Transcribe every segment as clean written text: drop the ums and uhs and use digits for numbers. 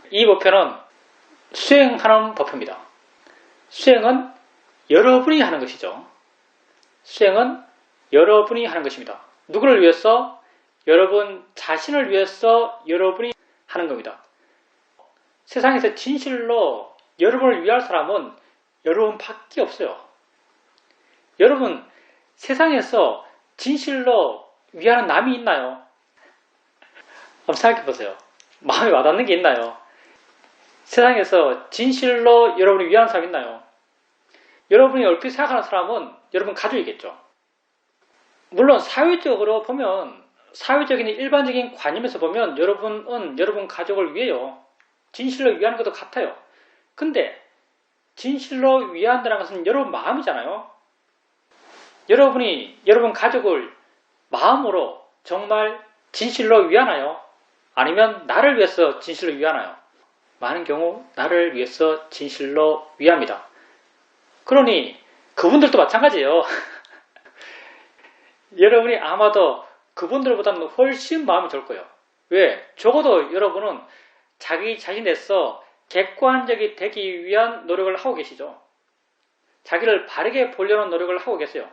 이 법표는 수행하는 법표입니다. 수행은 여러분이 하는 것이죠. 수행은 여러분이 하는 것입니다. 누구를 위해서? 여러분 자신을 위해서 여러분이 하는 겁니다. 세상에서 진실로 여러분을 위할 사람은 여러분밖에 없어요. 여러분 세상에서 진실로 위하는 남이 있나요? 한번 생각해 보세요. 마음에 와닿는 게 있나요? 세상에서 진실로 여러분을 위하는 사람 있나요? 여러분이 얼핏 생각하는 사람은 여러분 가족이겠죠. 물론 사회적으로 보면, 사회적인 일반적인 관념에서 보면 여러분은 여러분 가족을 위해요. 진실로 위하는 것도 같아요. 근데 진실로 위한다는 것은 여러분 마음이잖아요. 여러분이 여러분 가족을 마음으로 정말 진실로 위하나요? 아니면 나를 위해서 진실로 위하나요? 많은 경우 나를 위해서 진실로 위합니다. 그러니 그분들도 마찬가지예요. 여러분이 아마도 그분들보다는 훨씬 마음이 좋을 거예요. 왜? 적어도 여러분은 자기 자신에서 객관적이 되기 위한 노력을 하고 계시죠. 자기를 바르게 보려는 노력을 하고 계세요.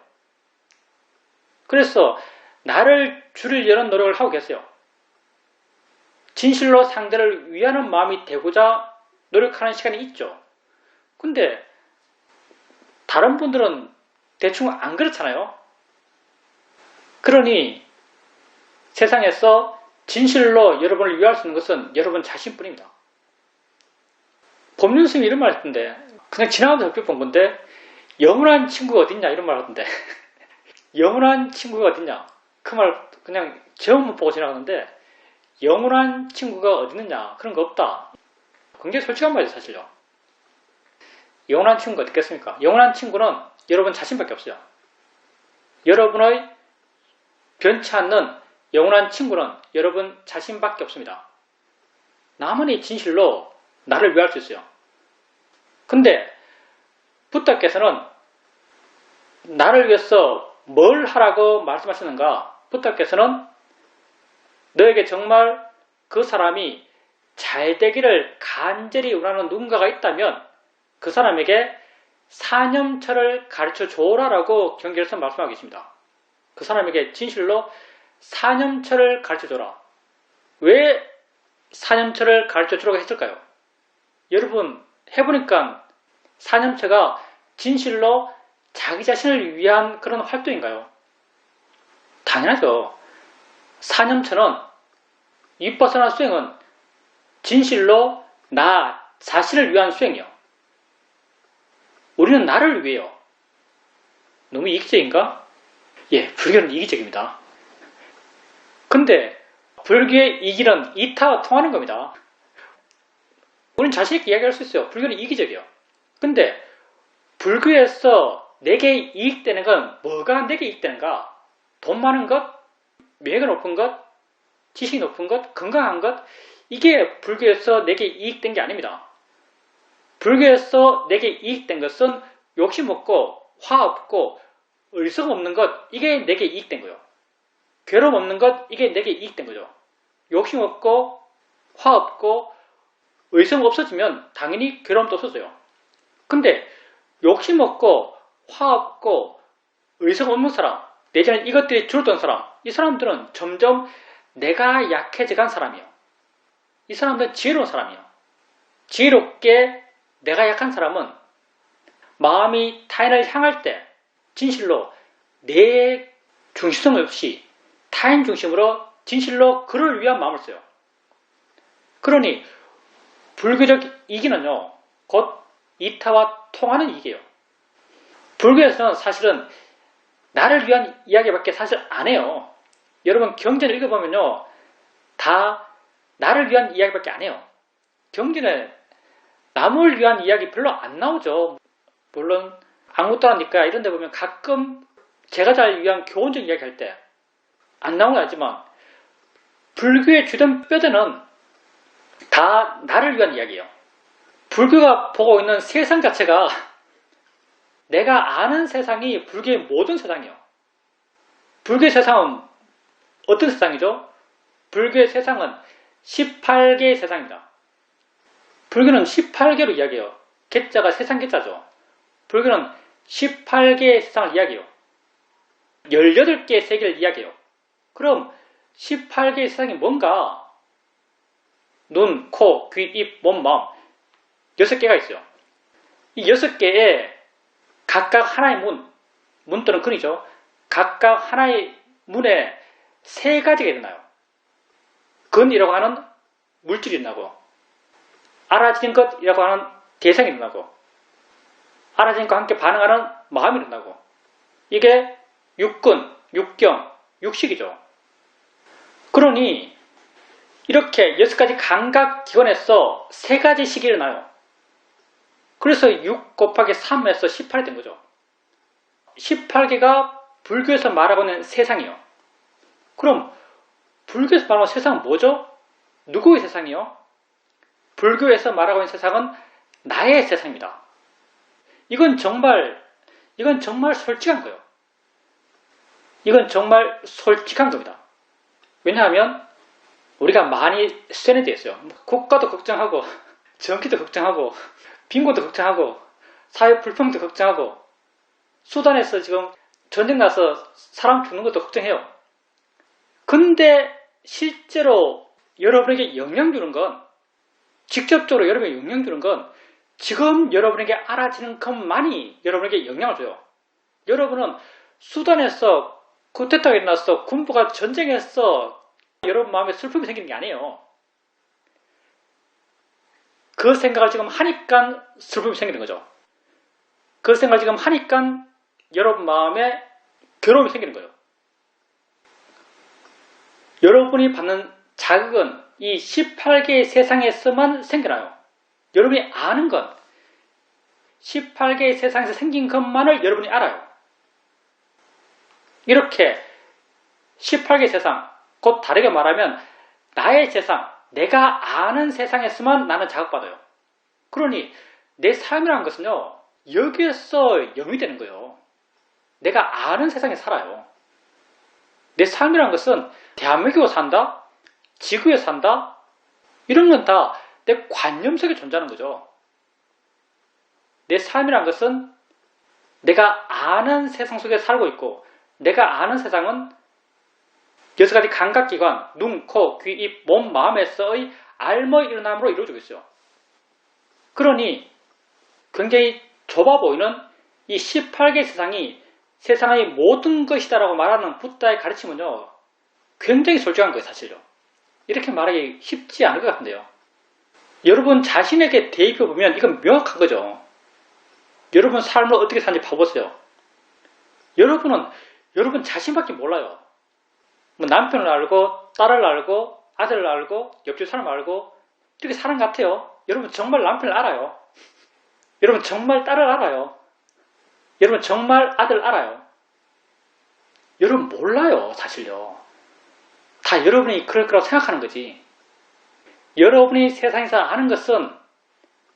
그래서 나를 줄이려는 노력을 하고 계세요. 진실로 상대를 위하는 마음이 되고자 노력하는 시간이 있죠. 근데 다른 분들은 대충 안 그렇잖아요. 그러니 세상에서 진실로 여러분을 위할 수 있는 것은 여러분 자신뿐입니다. 법륜 스님이 이런 말 했던데, 그냥 지나가면서 얼핏 본 건데, 영원한 친구가 어딨냐 이런 말 하던데 영원한 친구가 어딨냐, 그 말 그냥 제목만 보고 지나가는데 영원한 친구가 어디 있느냐, 그런 거 없다. 굉장히 솔직한 말이죠. 사실요. 영원한 친구가 어디 있겠습니까? 영원한 친구는 여러분 자신밖에 없어요. 여러분의 변치 않는 영원한 친구는 여러분 자신밖에 없습니다. 나만이 진실로 나를 위할 수 있어요. 근데 부처께서는 나를 위해서 뭘 하라고 말씀하시는가? 부처께서는 너에게 정말 그 사람이 잘 되기를 간절히 원하는 누군가가 있다면 그 사람에게 사념처를 가르쳐 줘라라고 경계에서 말씀하고 계십니다. 그 사람에게 진실로 사념처를 가르쳐 줘라. 왜 사념처를 가르쳐 주라고 했을까요? 여러분 해보니까 사념처가 진실로 자기 자신을 위한 그런 활동인가요? 당연하죠. 사념처는 윗바사나 수행은 진실로 나 자신을 위한 수행이요. 우리는 나를 위해요. 너무 이기적인가? 예, 불교는 이기적입니다. 근데 불교의 이기는 이타와 통하는 겁니다. 우리는 자신있게 이야기할 수 있어요. 불교는 이기적이에요. 근데 불교에서 내게 이익되는 건 뭐가 내게 이익되는가? 돈 많은 것, 명예가 높은 것, 지식이 높은 것, 건강한 것, 이게 불교에서 내게 이익된 게 아닙니다. 불교에서 내게 이익된 것은 욕심 없고 화 없고 의성 없는 것, 이게 내게 이익된 거예요. 괴로움 없는 것, 이게 내게 이익된 거죠. 욕심 없고 화 없고 의성 없어지면 당연히 괴로움도 없어져요. 근데 욕심 없고 화 없고 의성 없는 사람, 내지는 이것들이 줄었던 사람, 이 사람들은 점점 내가 약해져간 사람이에요. 이 사람들은 지혜로운 사람이에요. 지혜롭게 내가 약한 사람은 마음이 타인을 향할 때 진실로 내 중심성 없이 타인 중심으로 진실로 그를 위한 마음을 써요. 그러니 불교적 이기는요, 곧 이타와 통하는 이기예요. 불교에서는 사실은 나를 위한 이야기밖에 사실 안 해요. 여러분 경전을 읽어보면요, 다 나를 위한 이야기밖에 안 해요. 경전에 남을 위한 이야기 별로 안 나오죠. 물론 아무것도라니까 이런 데 보면 가끔 제가 잘 위한 교훈적 이야기 할 때 안 나오긴 하지만 불교의 주된 뼈대는 다 나를 위한 이야기예요. 불교가 보고 있는 세상 자체가 내가 아는 세상이 불교의 모든 세상이에요. 불교의 세상은 어떤 세상이죠? 불교의 세상은 18개의 세상입니다. 불교는 18개로 이야기해요. 개자가 세상 개자죠. 불교는 18개의 세상을 이야기해요. 18개의 세계를 이야기해요. 그럼 18개의 세상이 뭔가? 눈, 코, 귀, 입, 몸, 마음 6개가 있어요. 이 6개에 각각 하나의 문 또는 근이죠. 각각 하나의 문에 3가지가 일어나요. 근이라고 하는 물질이 일어나고, 알아지는 것이라고 하는 대상이 일어나고, 알아지는 것과 함께 반응하는 마음이 일어나고, 이게 육근, 육경, 육식이죠. 그러니 이렇게 6가지 감각기관에서 3가지씩 일어나요. 그래서 6 곱하기 3에서 18이 된 거죠. 18개가 불교에서 말하고 있는 세상이요. 그럼 불교에서 말하는 세상은 뭐죠? 누구의 세상이요? 불교에서 말하고 있는 세상은 나의 세상입니다. 이건 정말 솔직한 거예요. 이건 정말 솔직한 겁니다. 왜냐하면 우리가 많이 세뇌되어 있어요. 국가도 걱정하고, 정치도 걱정하고, 빈곤도 걱정하고, 사회 불평도 걱정하고, 수단에서 지금 전쟁 나서 사람 죽는 것도 걱정해요. 근데 실제로 여러분에게 영향 주는 건, 직접적으로 여러분에게 영향 주는 건 지금 여러분에게 알아지는 것만이 여러분에게 영향을 줘요. 여러분은 수단에서 쿠데타가 일어났어, 군부가 전쟁했어, 여러분 마음에 슬픔이 생기는 게 아니에요. 그 생각을 지금 하니까 슬픔이 생기는 거죠. 그 생각을 지금 하니까 여러분 마음에 괴로움이 생기는 거예요. 여러분이 받는 자극은 이 18개의 세상에서만 생겨나요. 여러분이 아는 것, 18개의 세상에서 생긴 것만을 여러분이 알아요. 이렇게 18개의 세상, 곧 다르게 말하면 나의 세상, 내가 아는 세상에서만 나는 자극받아요. 그러니 내 삶이라는 것은요, 여기에서 영이 되는 거예요. 내가 아는 세상에 살아요. 내 삶이라는 것은 대한민국에 산다, 지구에 산다, 이런 건 다 내 관념 속에 존재하는 거죠. 내 삶이라는 것은 내가 아는 세상 속에 살고 있고, 내가 아는 세상은 6가지 감각기관, 눈, 코, 귀, 입, 몸, 마음에서의 알모 일어남으로 이루어지고 있어요. 그러니 굉장히 좁아 보이는 이 18개의 세상이 세상의 모든 것이다라고 말하는 붓다의 가르침은요, 굉장히 솔직한 거예요, 사실요. 이렇게 말하기 쉽지 않을 것 같은데요. 여러분 자신에게 대입해보면 이건 명확한 거죠. 여러분 삶을 어떻게 사는지 봐보세요. 여러분은 여러분 자신밖에 몰라요. 뭐 남편을 알고, 딸을 알고, 아들을 알고, 옆집 사람 알고, 이렇게 사는 것 같아요. 여러분 정말 남편을 알아요. 여러분 정말 딸을 알아요. 여러분 정말 아들 알아요. 여러분 몰라요, 사실요. 다 여러분이 그럴 거라고 생각하는 거지. 여러분이 세상에서 아는 것은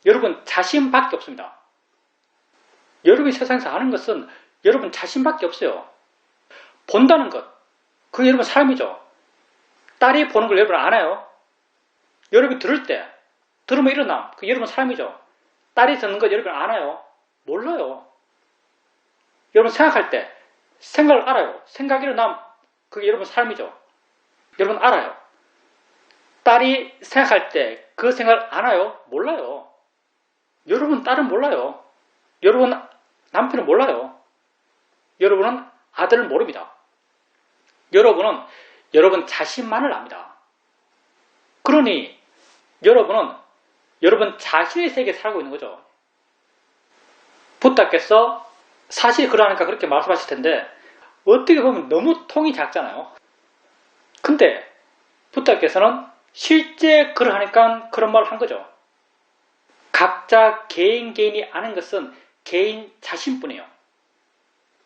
여러분 자신밖에 없습니다. 여러분이 세상에서 아는 것은 여러분 자신밖에 없어요. 본다는 것, 그게 여러분 삶이죠. 딸이 보는 걸 여러분 아나요? 여러분이 들을 때, 들으면 일어남, 그게 여러분 삶이죠. 딸이 듣는 것 여러분 아나요? 몰라요. 여러분 생각할 때, 생각을 알아요. 생각이 일어남, 그게 여러분 삶이죠. 여러분 알아요. 딸이 생각할 때 그 생각을 아나요? 몰라요. 여러분 딸은 몰라요. 여러분 남편은 몰라요. 여러분은 아들을 모릅니다. 여러분은 여러분 자신만을 압니다. 그러니 여러분은 여러분 자신의 세계에 살고 있는 거죠. 부다께서 사실 그러니까 그렇게 말씀하실 텐데 어떻게 보면 너무 통이 작잖아요. 근데 부다께서는 실제 그러하니까 그런 말을 한 거죠. 각자 개인이 아는 것은 개인 자신뿐이에요.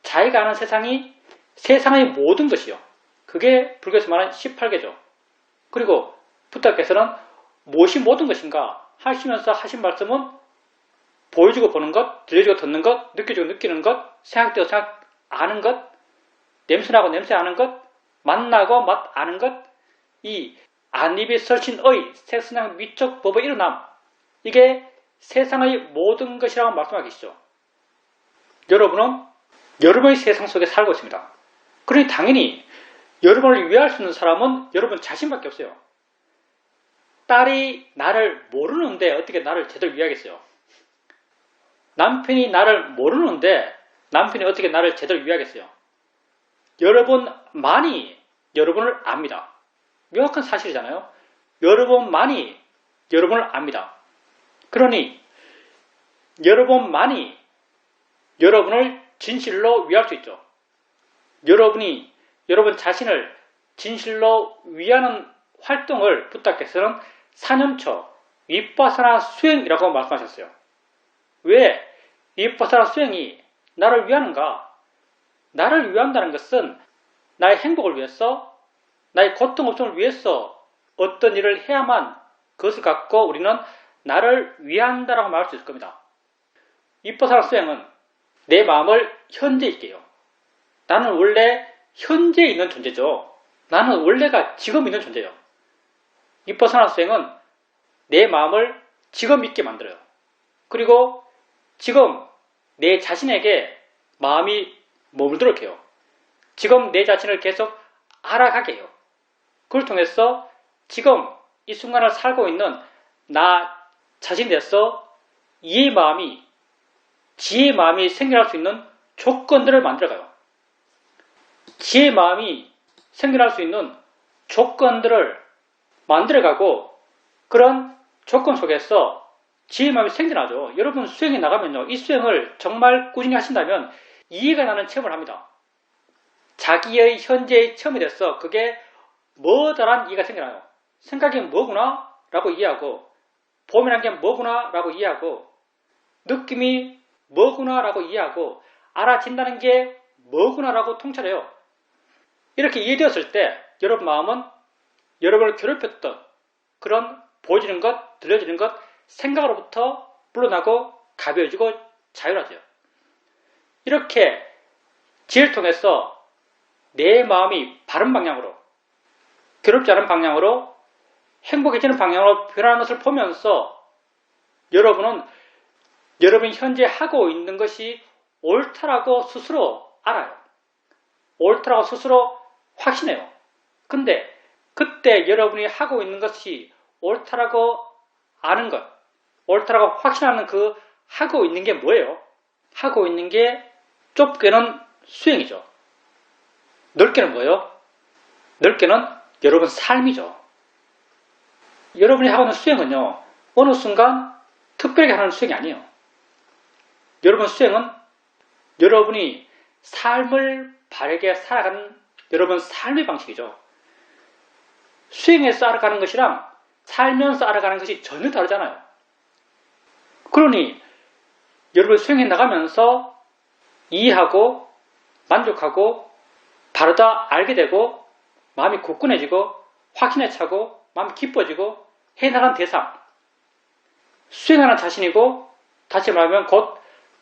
자기가 아는 세상이 세상의 모든 것이요. 그게 불교에서 말하는 18개죠. 그리고 부다께서는 무엇이 모든 것인가 하시면서 하신 말씀은 보여주고 보는 것, 들려주고 듣는 것, 느껴주고 느끼는 것, 생각되고 생각 아는 것, 냄새나고 냄새 아는 것, 맛나고 맛 아는 것, 이 안입이 설신의 색선양 위쪽 법의 일어남, 이게 세상의 모든 것이라고 말씀하고 계시죠. 여러분은 여러분의 세상 속에 살고 있습니다. 그러니 당연히 여러분을 위할 수 있는 사람은 여러분 자신밖에 없어요. 딸이 나를 모르는데 어떻게 나를 제대로 위하겠어요? 남편이 나를 모르는데 남편이 어떻게 나를 제대로 위하겠어요? 여러분만이 여러분을 압니다. 명확한 사실이잖아요. 여러분만이 여러분을 압니다. 그러니 여러분만이 여러분을 진실로 위할 수 있죠. 여러분이 여러분 자신을 진실로 위하는 활동을 부탁해서는 4년초 윗바사나 수행이라고 말씀하셨어요. 왜 윗바사나 수행이 나를 위하는가? 나를 위한다는 것은 나의 행복을 위해서, 나의 고통 없음을 위해서 어떤 일을 해야만 그것을 갖고 우리는 나를 위한다라고 말할 수 있을 겁니다. 윗바사나 수행은 내 마음을 현재에 있게요. 나는 원래 현재에 있는 존재죠. 나는 원래가 지금 있는 존재예요. 윗바사나 수행은 내 마음을 지금 있게 만들어요. 그리고 지금 내 자신에게 마음이 머물도록 해요. 지금 내 자신을 계속 알아가게 해요. 그걸 통해서 지금 이 순간을 살고 있는 나 자신에 대해서 이해의 마음이, 지혜의 마음이 생겨날 수 있는 조건들을 만들어가요. 지혜의 마음이 생겨날 수 있는 조건들을 만들어가고 그런 조건 속에서 지혜의 마음이 생겨나죠. 여러분 수행에 나가면요. 이 수행을 정말 꾸준히 하신다면 이해가 나는 체험을 합니다. 자기의 현재의 체험이 돼서 그게 뭐다란 이해가 생겨나요. 생각이 뭐구나 라고 이해하고 봄이란 게 뭐구나 라고 이해하고 느낌이 뭐구나 라고 이해하고 알아진다는 게 뭐구나 라고 통찰해요. 이렇게 이해되었을 때 여러분 마음은 여러분을 괴롭혔던 그런 보여지는 것, 들려지는 것, 생각으로부터 물러나고 가벼워지고 자유라져요. 이렇게 지혜를 통해서 내 마음이 바른 방향으로, 괴롭지 않은 방향으로, 행복해지는 방향으로 변하는 것을 보면서 여러분은 여러분이 현재 하고 있는 것이 옳다라고 스스로 알아요. 옳다라고 스스로 확신해요. 근데 그때 여러분이 하고 있는 것이 옳다라고 아는 것, 옳다라고 확신하는 그 하고 있는 게 뭐예요? 하고 있는 게 좁게는 수행이죠. 넓게는 뭐예요? 넓게는 여러분 삶이죠. 여러분이 하고 있는 수행은요, 어느 순간 특별하게 하는 수행이 아니에요. 여러분 수행은 여러분이 삶을 바르게 살아가는 여러분 삶의 방식이죠. 수행해서 알아가는 것이랑 살면서 알아가는 것이 전혀 다르잖아요. 그러니 여러분 수행해 나가면서 이해하고 만족하고 바르다 알게 되고 마음이 굳건해지고 확신에 차고 마음이 기뻐지고 해나가는 대상 수행하는 자신이고 다시 말하면 곧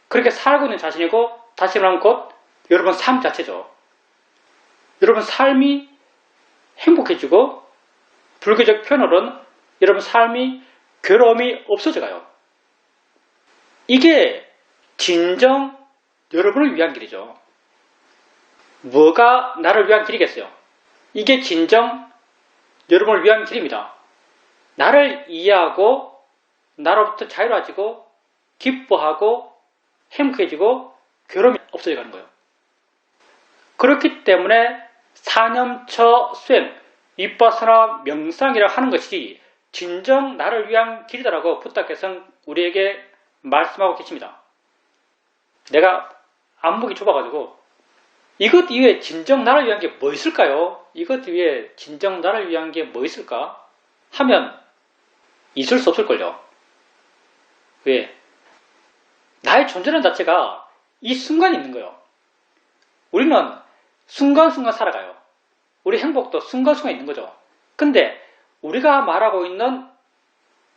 그렇게 살고 있는 자신이고 다시 말하면 곧 여러분 삶 자체죠. 여러분 삶이 행복해지고 불교적 표현으로는 여러분 삶이 괴로움이 없어져가요. 이게 진정 여러분을 위한 길이죠. 뭐가 나를 위한 길이겠어요? 이게 진정 여러분을 위한 길입니다. 나를 이해하고 나로부터 자유로워지고 기뻐하고 행복해지고 괴로움이 없어져가는 거예요. 그렇기 때문에 사념처 수행, 윗바사나 명상이라 하는 것이 진정 나를 위한 길이다라고 부탁께서는 우리에게 말씀하고 계십니다. 내가 안목이 좁아가지고 이것 이외에 진정 나를 위한 게 뭐 있을까요? 이것 이외에 진정 나를 위한 게 뭐 있을까? 하면 있을 수 없을걸요. 왜? 나의 존재라는 자체가 이 순간에 있는 거예요. 우리는 순간순간 살아가요. 우리 행복도 순간순간 있는 거죠. 근데 우리가 말하고 있는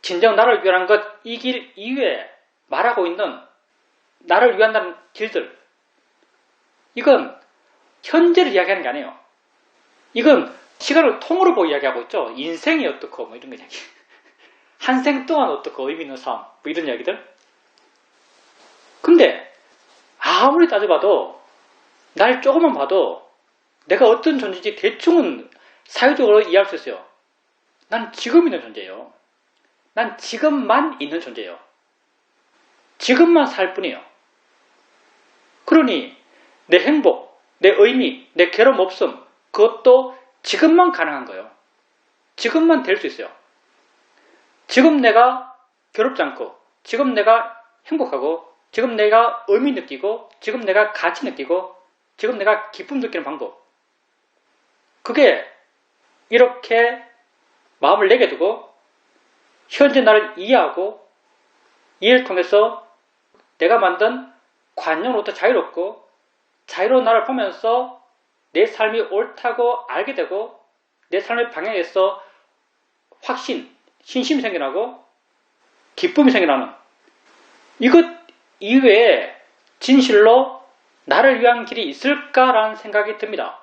진정 나를 위한 것, 이 길 이외에 말하고 있는 나를 위한다는 길들, 이건 현재를 이야기하는 게 아니에요. 이건 시간을 통으로 보고 이야기하고 있죠. 인생이 어떻고 뭐 이런 거 이야기. 한 생 동안 어떻고 의미 있는 삶, 뭐 이런 이야기들. 근데 아무리 따져봐도 날 조금만 봐도 내가 어떤 존재인지 대충은 사회적으로 이해할 수 있어요. 난 지금 있는 존재예요. 난 지금만 있는 존재예요. 지금만 살 뿐이에요. 그러니 내 행복, 내 의미, 내 괴로움 없음, 그것도 지금만 가능한 거예요. 지금만 될 수 있어요. 지금 내가 괴롭지 않고, 지금 내가 행복하고, 지금 내가 의미 느끼고, 지금 내가 가치 느끼고, 지금 내가 기쁨 느끼는 방법. 그게 이렇게 마음을 내게 두고 현재 나를 이해하고 이해를 통해서 내가 만든 관념으로부터 자유롭고 자유로운 나를 보면서 내 삶이 옳다고 알게 되고 내 삶의 방향에서 확신, 신심이 생겨나고 기쁨이 생겨나는 이것 이외에 진실로 나를 위한 길이 있을까라는 생각이 듭니다.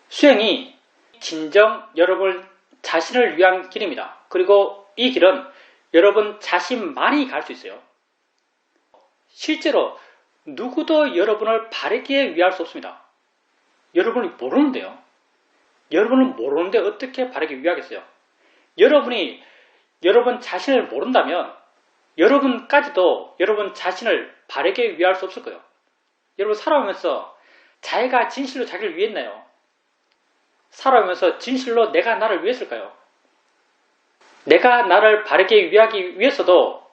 수행이 진정 여러분 자신을 위한 길입니다. 그리고 이 길은 여러분 자신만이 갈 수 있어요. 실제로 누구도 여러분을 바르게 위할 수 없습니다. 여러분이 모르는데요. 여러분은 모르는데 어떻게 바르게 위하겠어요? 여러분이 여러분 자신을 모른다면 여러분까지도 여러분 자신을 바르게 위할 수 없을 거예요. 여러분 살아오면서 자기가 진실로 자기를 위했나요? 살아오면서 진실로 내가 나를 위했을까요? 내가 나를 바르게 위하기 위해서도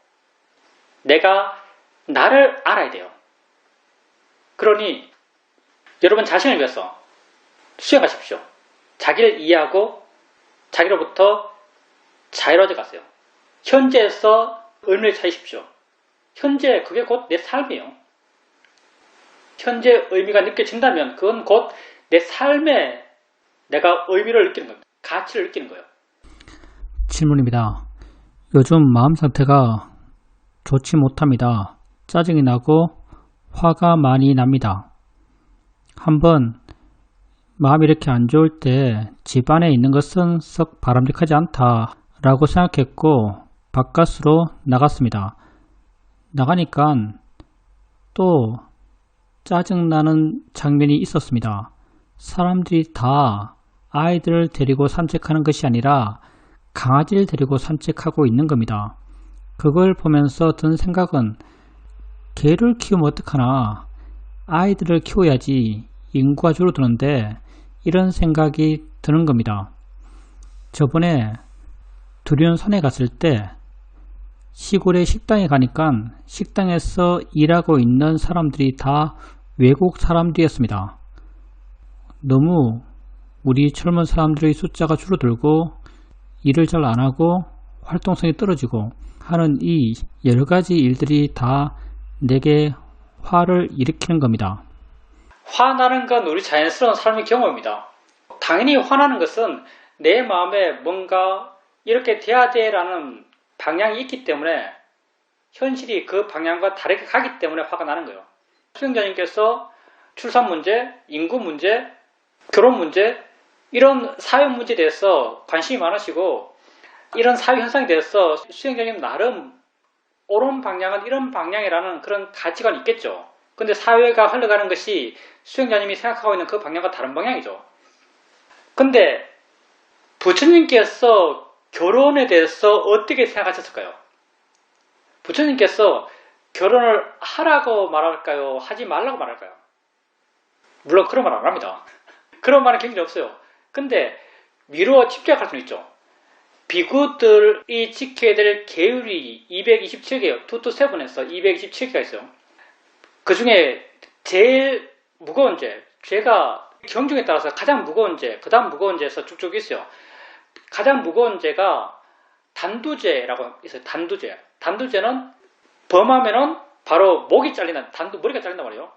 내가 나를 알아야 돼요. 그러니 여러분 자신을 위해서 수행하십시오. 자기를 이해하고 자기로부터 자유로워져 가세요. 현재에서 의미를 찾으십시오. 현재 그게 곧 내 삶이에요. 현재 의미가 느껴진다면 그건 곧 내 삶에 내가 의미를 느끼는 겁니다. 가치를 느끼는 거예요. 질문입니다. 요즘 마음 상태가 좋지 못합니다. 짜증이 나고 화가 많이 납니다. 한번 마음이 이렇게 안 좋을 때 집안에 있는 것은 썩 바람직하지 않다 라고 생각했고 바깥으로 나갔습니다. 나가니까 또 짜증나는 장면이 있었습니다. 사람들이 다 아이들을 데리고 산책하는 것이 아니라 강아지를 데리고 산책하고 있는 겁니다. 그걸 보면서 든 생각은 개를 키우면 어떡하나, 아이들을 키워야지 인구가 줄어드는데 이런 생각이 드는 겁니다. 저번에 두리안산에 갔을 때 시골의 식당에 가니까 식당에서 일하고 있는 사람들이 다 외국 사람들이었습니다. 너무 우리 젊은 사람들의 숫자가 줄어들고 일을 잘 안하고 활동성이 떨어지고 하는 이 여러가지 일들이 다 내게 화를 일으키는 겁니다. 화나는 건 우리 자연스러운 삶의 경험입니다. 당연히 화나는 것은 내 마음에 뭔가 이렇게 돼야 돼라는 방향이 있기 때문에 현실이 그 방향과 다르게 가기 때문에 화가 나는 거예요. 수행자님께서 출산 문제, 인구 문제, 결혼 문제 이런 사회 문제에 대해서 관심이 많으시고 이런 사회 현상에 대해서 수행자님 나름 옳은 방향은 이런 방향이라는 그런 가치관이 있겠죠. 근데 사회가 흘러가는 것이 수행자님이 생각하고 있는 그 방향과 다른 방향이죠. 근데 부처님께서 결혼에 대해서 어떻게 생각하셨을까요? 부처님께서 결혼을 하라고 말할까요? 하지 말라고 말할까요? 물론 그런 말 안 합니다. 그런 말은 굉장히 없어요. 근데 미루어 집착할 수는 있죠. 비구들이 지켜야 될 계율이 227개요. 2-7에서 227개가 있어요. 그 중에 제일 무거운 죄, 죄가 경중에 따라서 가장 무거운 죄, 그 다음 무거운 죄에서 쭉쭉 있어요. 가장 무거운 죄가 단두죄라고 있어요. 단두죄. 단두죄는 범하면은 바로 목이 잘리는, 머리가 잘린단 말이에요.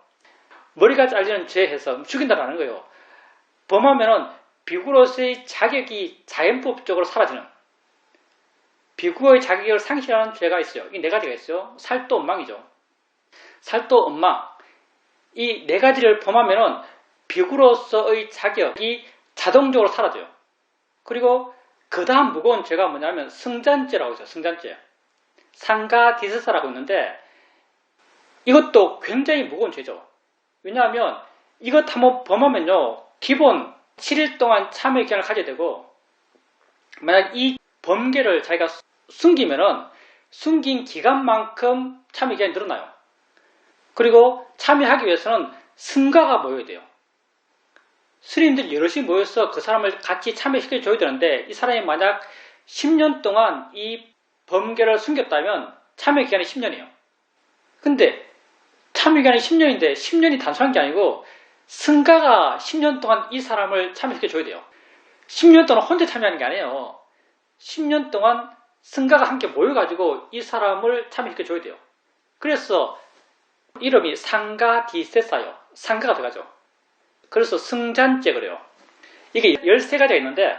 머리가 잘리는 죄에서 죽인다라는 거예요. 범하면은 비구로서의 자격이 자연법적으로 사라지는, 비구의 자격을 상실하는 죄가 있어요. 이 네 가지가 있어요. 살도 엉망이죠. 살도 엉망. 이 네 가지를 범하면은 비구로서의 자격이 자동적으로 사라져요. 그리고 그 다음 무거운 죄가 뭐냐면 승잔죄라고 있어요. 승잔죄. 상가디스사라고 있는데 이것도 굉장히 무거운 죄죠. 왜냐하면 이것 한번 범하면요. 기본 7일 동안 참회 기간을 가져야 되고 만약 이 범죄를 자기가 숨기면은 숨긴 기간만큼 참회 기간이 늘어나요. 그리고 참여하기 위해서는 승가가 모여야 돼요. 스님들 여럿이 모여서 그 사람을 같이 참여시켜줘야 되는데 이 사람이 만약 10년 동안 이 범죄를 숨겼다면 참여 기간이 10년이에요. 근데 참여 기간이 10년인데 10년이 단순한 게 아니고 승가가 10년 동안 이 사람을 참여시켜줘야 돼요. 10년 동안 혼자 참여하는 게 아니에요. 10년 동안 승가가 함께 모여가지고 이 사람을 참여시켜줘야 돼요. 그래서 이름이 상가디세사요. 상가가 들어가죠. 그래서 승잔죄 그래요. 이게 13가지가 있는데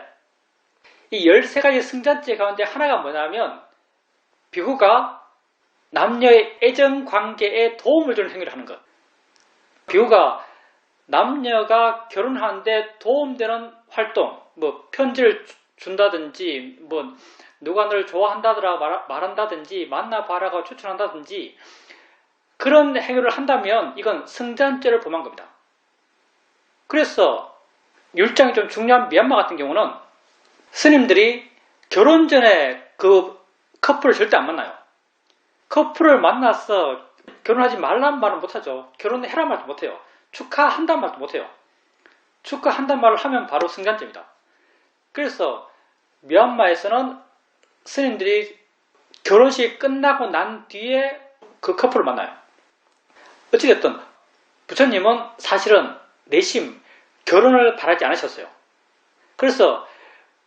이 13가지 승잔죄 가운데 하나가 뭐냐면 비구가 남녀의 애정관계에 도움을 주는 행위를 하는 것. 비구가 남녀가 결혼하는데 도움되는 활동, 뭐 편지를 준다든지 뭐 누가 너를 좋아한다더라 말한다든지 만나봐라고 추천한다든지 그런 행위를 한다면 이건 승잔죄를 범한 겁니다. 그래서 율장이 좀 중요한 미얀마 같은 경우는 스님들이 결혼 전에 그 커플을 절대 안 만나요. 커플을 만나서 결혼하지 말란 말은 못하죠. 결혼해란 말도 못해요. 축하한단 말도 못해요. 축하한단 말을 하면 바로 승잔죄입니다. 그래서 미얀마에서는 스님들이 결혼식 끝나고 난 뒤에 그 커플을 만나요. 어찌됐든 부처님은 사실은 내심 결혼을 바라지 않으셨어요. 그래서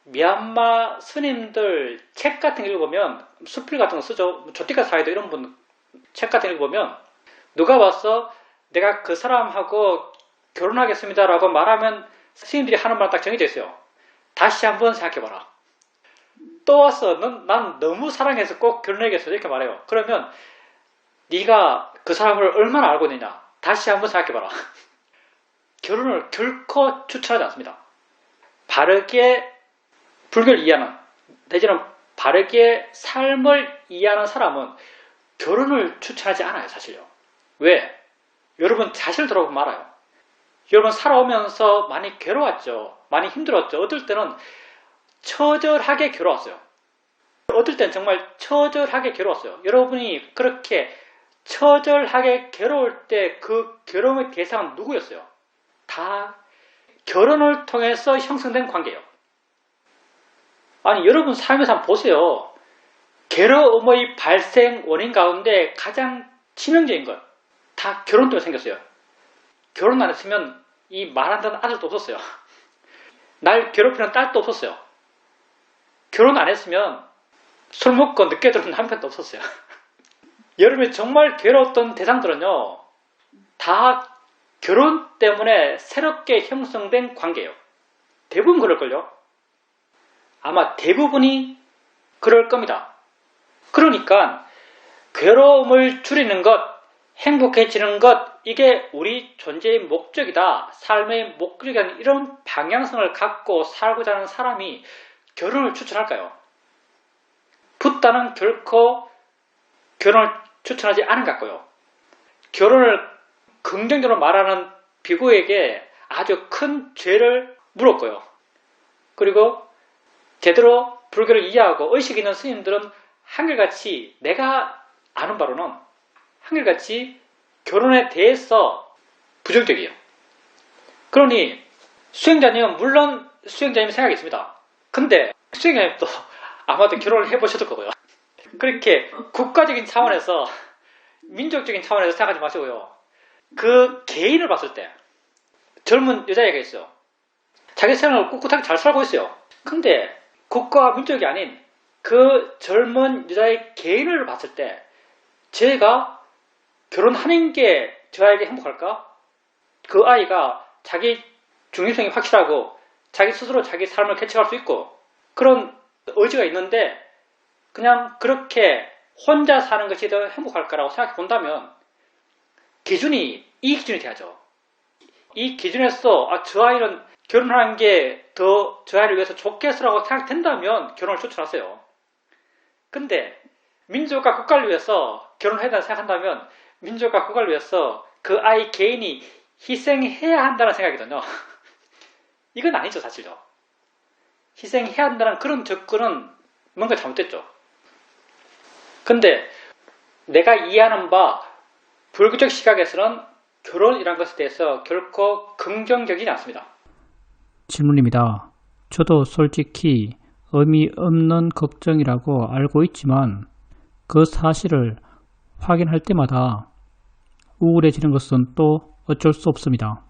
미얀마 스님들 책 같은 거 읽어보면 수필 같은 거 쓰죠. 조티카 사이도 이런 분 책 같은 거 읽어보면 누가 와서 내가 그 사람하고 결혼하겠습니다 라고 말하면 스님들이 하는 말 딱 정해져 있어요. 다시 한번 생각해봐라. 또 와서 난 너무 사랑해서 꼭 결혼해야겠어 이렇게 말해요. 그러면 네가 그 사람을 얼마나 알고 있느냐 다시 한번 생각해봐라. 결혼을 결코 추천하지 않습니다. 바르게 불교를 이해하는 내지는 바르게 삶을 이해하는 사람은 결혼을 추천하지 않아요. 사실요. 왜? 여러분 자신을 돌아보면 알아요. 여러분 살아오면서 많이 괴로웠죠. 많이 힘들었죠. 어떨 때는 처절하게 괴로웠어요. 어떨 때는 정말 처절하게 괴로웠어요. 여러분이 그렇게 처절하게 괴로울 때 그 괴로움의 대상은 누구였어요? 다 결혼을 통해서 형성된 관계예요. 아니 여러분 삶에서 한번 보세요. 괴로움의 발생 원인 가운데 가장 치명적인 것 다 결혼 때문에 생겼어요. 결혼 안 했으면 이 말한다는 아들도 없었어요. 날 괴롭히는 딸도 없었어요. 결혼 안 했으면 술 먹고 늦게 들어오는 남편도 없었어요. 여러분이 정말 괴로웠던 대상들은요 다 결혼 때문에 새롭게 형성된 관계예요. 대부분 그럴걸요. 아마 대부분이 그럴 겁니다. 그러니까 괴로움을 줄이는 것, 행복해지는 것, 이게 우리 존재의 목적이다. 삶의 목적이라는 이런 방향성을 갖고 살고자 하는 사람이 결혼을 추천할까요? 붓다는 결코 결혼을 추천하지 않은 것 같고요. 결혼을 긍정적으로 말하는 비구에게 아주 큰 죄를 물었고요. 그리고 제대로 불교를 이해하고 의식 있는 스님들은 한결같이 내가 아는 바로는 한결같이 결혼에 대해서 부정적이에요. 그러니 수행자님은 물론 수행자님 생각이 있습니다. 근데 수행자님도 아마도 결혼을 해보셨을 거고요. 그렇게 국가적인 차원에서 민족적인 차원에서 생각하지 마시고요. 그 개인을 봤을 때 젊은 여자애가 있어요. 자기 생활을 꿋꿋하게 잘 살고 있어요. 근데 국가와 민족이 아닌 그 젊은 여자의 개인을 봤을 때 쟤가 결혼하는 게 저에게 행복할까? 그 아이가 자기 중립성이 확실하고 자기 스스로 자기 삶을 개척할 수 있고 그런 의지가 있는데 그냥 그렇게 혼자 사는 것이 더 행복할까라고 생각해 본다면 기준이 이 기준이 돼야죠. 이 기준에서 저 아이는 결혼하는 게 더 저 아이를 위해서 좋겠어라고 생각된다면 결혼을 추천하세요. 근데 민족과 국가를 위해서 결혼해야 된다고 생각한다면 민족과 국가를 위해서 그 아이 개인이 희생해야 한다는 생각이거든요. 이건 아니죠, 사실요. 희생해야 한다는 그런 접근은 뭔가 잘못됐죠. 근데 내가 이해하는 바 불교적 시각에서는 결혼이란 것에 대해서 결코 긍정적이지 않습니다. 질문입니다. 저도 솔직히 의미 없는 걱정이라고 알고 있지만 그 사실을 확인할 때마다 우울해지는 것은 또 어쩔 수 없습니다.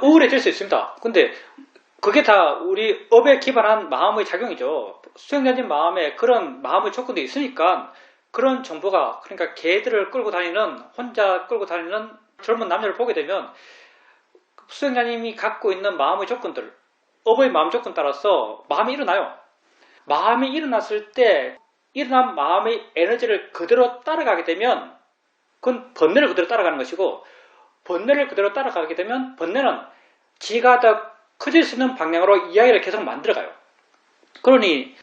우울해질 수 있습니다. 근데 그게 다 우리 업에 기반한 마음의 작용이죠. 수행자님 마음에 그런 마음의 조건도 있으니까 그런 정보가, 그러니까 개들을 끌고 다니는, 혼자 끌고 다니는 젊은 남녀를 보게 되면 수행자님이 갖고 있는 마음의 조건들, 업의 마음 조건 따라서 마음이 일어나요. 마음이 일어났을 때 일어난 마음의 에너지를 그대로 따라가게 되면 그건 번뇌를 그대로 따라가는 것이고, 번뇌를 그대로 따라가게 되면 번뇌는 지가 더 커질 수 있는 방향으로 이야기를 계속 만들어가요. 그러니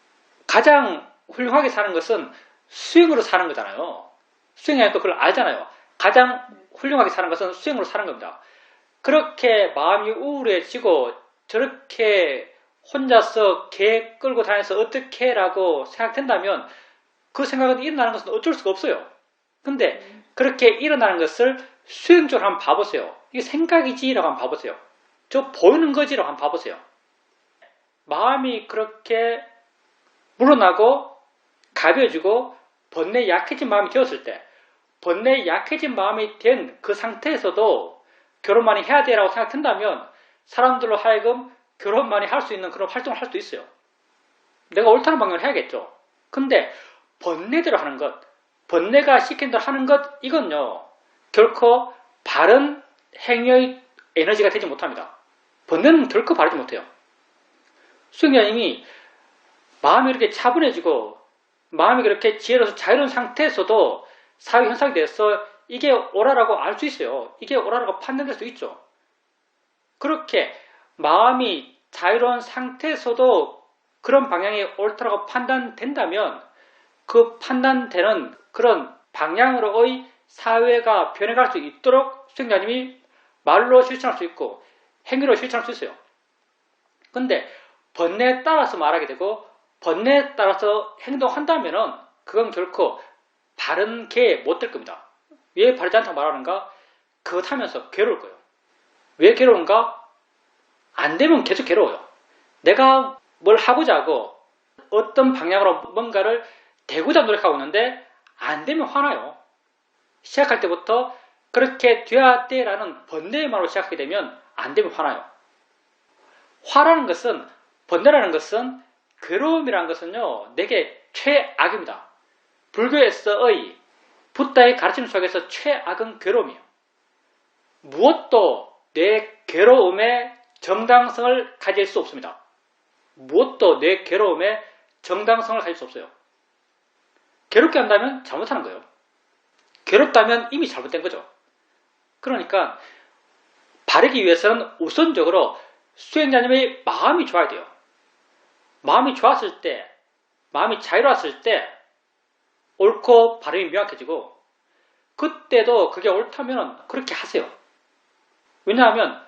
가장 훌륭하게 사는 것은 수행으로 사는 거잖아요. 수행자도 그걸 알잖아요. 가장 훌륭하게 사는 것은 수행으로 사는 겁니다. 그렇게 마음이 우울해지고 저렇게 혼자서 개 끌고 다녀서 어떻게 라고 생각된다면 그 생각은 일어나는 것은 어쩔 수가 없어요. 근데 그렇게 일어나는 것을 수행적으로 한번 봐보세요. 이게 생각이지라고 한번 봐보세요. 저 보이는 거지라고 한번 봐보세요. 마음이 그렇게 물어나고 가벼워지고 번뇌에 약해진 마음이 되었을 때, 번뇌에 약해진 마음이 된 그 상태에서도 결혼 많이 해야 돼라고 생각된다면 사람들로 하여금 결혼 많이 할 수 있는 그런 활동을 할 수도 있어요. 내가 옳다는 방향을 해야겠죠. 근데 번뇌대로 하는 것, 번뇌가 시킨 대로 하는 것, 이건요 결코 바른 행위의 에너지가 되지 못합니다. 번뇌는 결코 바르지 못해요. 수행자님이 마음이 이렇게 차분해지고 마음이 그렇게 지혜로서 자유로운 상태에서도 사회 현상에 대해서 이게 옳아라고 알 수 있어요. 이게 옳아라고 판단될 수 있죠. 그렇게 마음이 자유로운 상태에서도 그런 방향이 옳다라고 판단된다면 그 판단되는 그런 방향으로의 사회가 변해갈 수 있도록 수행자님이 말로 실천할 수 있고 행위로 실천할 수 있어요. 근데 번뇌에 따라서 말하게 되고 번뇌에 따라서 행동한다면은 그건 결코 바른 게 못 될 겁니다. 왜 바르지 않다고 말하는가? 그것 하면서 괴로울 거예요. 왜 괴로운가? 안 되면 계속 괴로워요. 내가 뭘 하고자 하고 어떤 방향으로 뭔가를 되고자 노력하고 있는데 안 되면 화나요. 시작할 때부터 그렇게 돼야 돼라는 번뇌의 말로 시작하게 되면 안 되면 화나요. 화라는 것은, 번뇌라는 것은, 괴로움이라는 것은요 내게 최악입니다. 불교에서의 붓다의 가르침 속에서 최악은 괴로움이에요. 무엇도 내 괴로움에 정당성을 가질 수 없습니다. 무엇도 내 괴로움에 정당성을 가질 수 없어요. 괴롭게 한다면 잘못하는 거예요. 괴롭다면 이미 잘못된 거죠. 그러니까 바르기 위해서는 우선적으로 수행자님의 마음이 좋아야 돼요. 마음이 좋았을 때, 마음이 자유로웠을 때 옳고 바름이 명확해지고 그때도 그게 옳다면 그렇게 하세요. 왜냐하면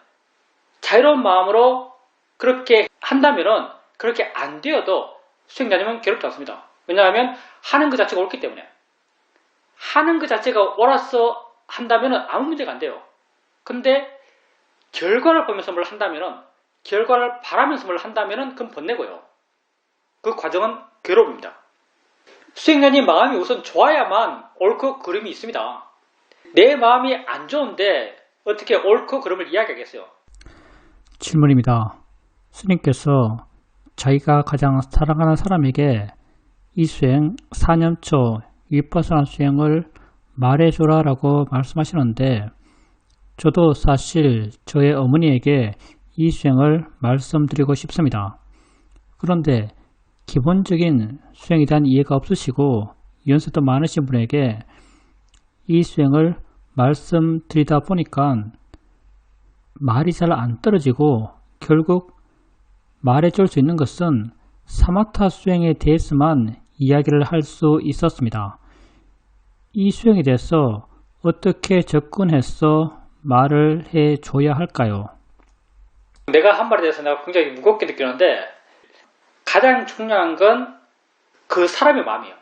자유로운 마음으로 그렇게 한다면 그렇게 안 되어도 수행자님은 괴롭지 않습니다. 왜냐하면 하는 것 자체가 옳기 때문에. 하는 것 자체가 옳아서 한다면 아무 문제가 안 돼요. 근데 결과를 보면서 뭘 한다면, 결과를 바라면서 뭘 한다면 그건 번뇌고요. 그 과정은 괴로움입니다. 수행자님 마음이 우선 좋아야만 옳고 그름이 있습니다. 내 마음이 안 좋은데 어떻게 옳고 그름을 이야기하겠어요? 질문입니다. 스님께서 자기가 가장 사랑하는 사람에게 이 수행 4년초 위파사나 수행을 말해줘라 라고 말씀하시는데 저도 사실 저의 어머니에게 이 수행을 말씀드리고 싶습니다. 그런데 기본적인 수행에 대한 이해가 없으시고 연세도 많으신 분에게 이 수행을 말씀드리다 보니까 말이 잘 안 떨어지고 결국 말해줄 수 있는 것은 사마타 수행에 대해서만 이야기를 할 수 있었습니다. 이 수행에 대해서 어떻게 접근해서 말을 해줘야 할까요? 내가 한 말에 대해서 내가 굉장히 무겁게 느끼는데 가장 중요한 건 그 사람의 마음이에요.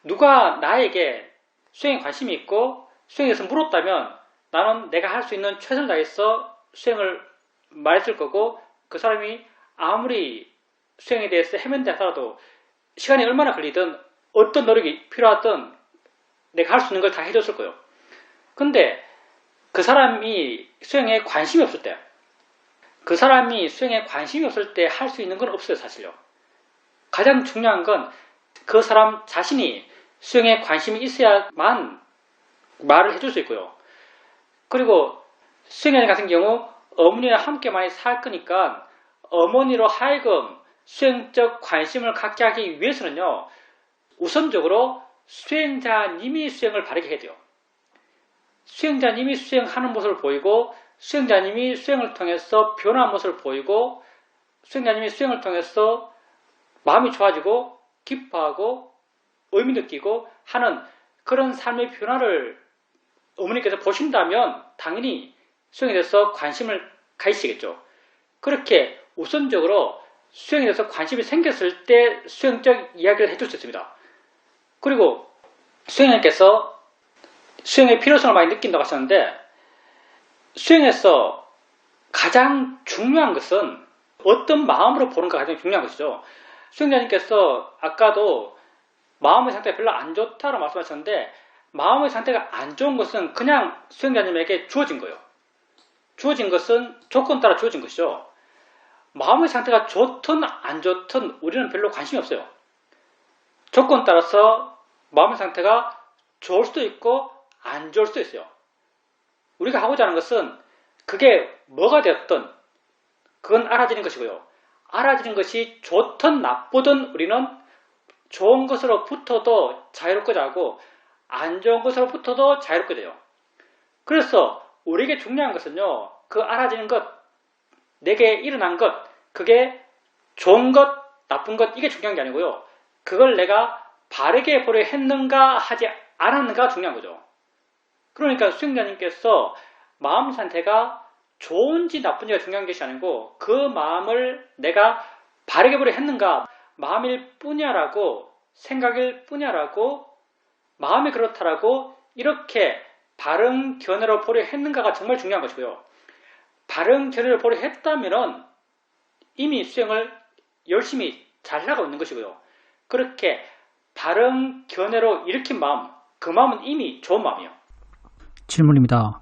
누가 나에게 수행에 관심이 있고 수행에 대해서 물었다면 나는 내가 할 수 있는 최선을 다해서 수행을 말했을 거고 그 사람이 아무리 수행에 대해서 헤맨다 하더라도 시간이 얼마나 걸리든 어떤 노력이 필요하든 내가 할 수 있는 걸 다 해줬을 거예요. 근데 그 사람이 수행에 관심이 없을 때 그 사람이 수행에 관심이 없을 때 할 수 있는 건 없어요, 사실요. 가장 중요한 건 그 사람 자신이 수행에 관심이 있어야만 말을 해줄 수 있고요. 그리고 수행자 같은 경우 어머니와 함께 많이 살 거니까 어머니로 하여금 수행적 관심을 갖게 하기 위해서는요. 우선적으로 수행자님이 수행을 바르게 해야 돼요. 수행자님이 수행하는 모습을 보이고 수행자님이 수행을 통해서 변화한 모습을 보이고 수행자님이 수행을 통해서 마음이 좋아지고 기뻐하고 의미 느끼고 하는 그런 삶의 변화를 어머니께서 보신다면 당연히 수행에 대해서 관심을 가지시겠죠. 그렇게 우선적으로 수행에 대해서 관심이 생겼을 때 수행적 이야기를 해줄 수 있습니다. 그리고 수행자님께서 수행의 필요성을 많이 느낀다고 하셨는데 수행에서 가장 중요한 것은 어떤 마음으로 보는가가 가장 중요한 것이죠. 수행자님께서 아까도 마음의 상태가 별로 안 좋다고 말씀하셨는데 마음의 상태가 안 좋은 것은 그냥 수행자님에게 주어진 거예요. 주어진 것은 조건 따라 주어진 것이죠. 마음의 상태가 좋든 안 좋든 우리는 별로 관심이 없어요. 조건 따라서 마음의 상태가 좋을 수도 있고 안 좋을 수도 있어요. 우리가 하고자 하는 것은 그게 뭐가 되었든 그건 알아지는 것이고요. 알아지는 것이 좋든 나쁘든 우리는 좋은 것으로부터도 자유롭고자 하고 안 좋은 것으로부터도 자유롭게 돼요. 그래서 우리에게 중요한 것은요. 그 알아지는 것, 내게 일어난 것, 그게 좋은 것, 나쁜 것 이게 중요한 게 아니고요. 그걸 내가 바르게 보려 했는가 하지 않았는가가 중요한 거죠. 그러니까 수행자님께서 마음 상태가 좋은지 나쁜지가 중요한 것이 아니고 그 마음을 내가 바르게 보려 했는가 마음일 뿐이야라고 생각일 뿐이야라고 마음이 그렇다라고 이렇게 바른 견해로 보려 했는가가 정말 중요한 것이고요. 바른 견해를 보려 했다면 이미 수행을 열심히 잘하고 있는 것이고요. 그렇게 바른 견해로 일으킨 마음, 그 마음은 이미 좋은 마음이에요. 질문입니다.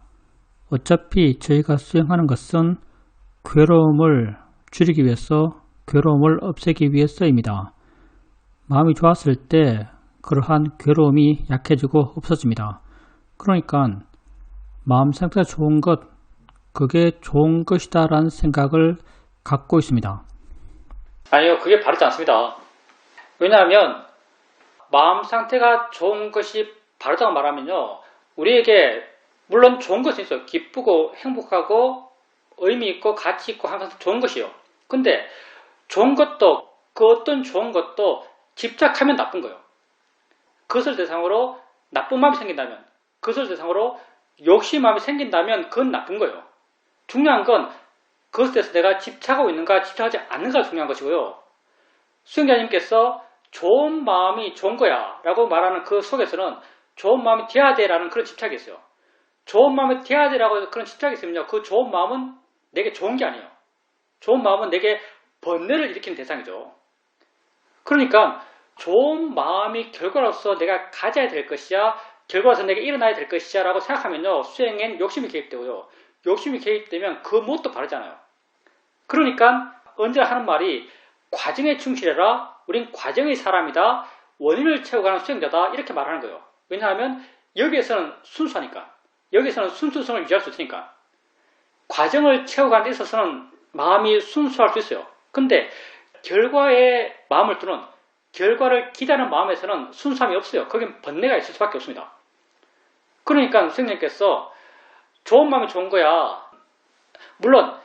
어차피 저희가 수행하는 것은 괴로움을 줄이기 위해서, 괴로움을 없애기 위해서입니다. 마음이 좋았을 때 그러한 괴로움이 약해지고 없어집니다. 그러니까 마음 상태가 좋은 것, 그게 좋은 것이다 라는 생각을 갖고 있습니다. 아니요, 그게 바르지 않습니다. 왜냐하면 마음 상태가 좋은 것이 바르다고 말하면요. 우리에게 물론 좋은 것이 있어요. 기쁘고 행복하고 의미 있고 가치 있고 항상 좋은 것이요. 근데 좋은 것도 그 어떤 좋은 것도 집착하면 나쁜 거예요. 그것을 대상으로 나쁜 마음이 생긴다면 그것을 대상으로 욕심 마음이 생긴다면 그건 나쁜 거예요. 중요한 건 그것에 대해서 내가 집착하고 있는가 집착하지 않는가가 중요한 것이고요. 수행자님께서 좋은 마음이 좋은 거야 라고 말하는 그 속에서는 좋은 마음이 돼야 돼 라는 그런 집착이 있어요. 좋은 마음이 돼야 돼 라고 그런 집착이 있으면요. 그 좋은 마음은 내게 좋은 게 아니에요. 좋은 마음은 내게 번뇌를 일으키는 대상이죠. 그러니까 좋은 마음이 결과로서 내가 가져야 될 것이야 결과로서 내게 일어나야 될 것이야 라고 생각하면요. 수행엔 욕심이 개입되고요. 욕심이 개입되면 그 무엇도 바르잖아요. 그러니까 언제나 하는 말이 과정에 충실해라. 우린 과정의 사람이다. 원인을 채워가는 수행자다. 이렇게 말하는 거예요. 왜냐하면 여기에서는 순수하니까. 여기에서는 순수성을 유지할 수 있으니까. 과정을 채워가는 데 있어서는 마음이 순수할 수 있어요. 근데 결과에 마음을 두는 결과를 기다리는 마음에서는 순수함이 없어요. 거긴 번뇌가 있을 수밖에 없습니다. 그러니까 수행자님께서 좋은 마음이 좋은 거야. 물론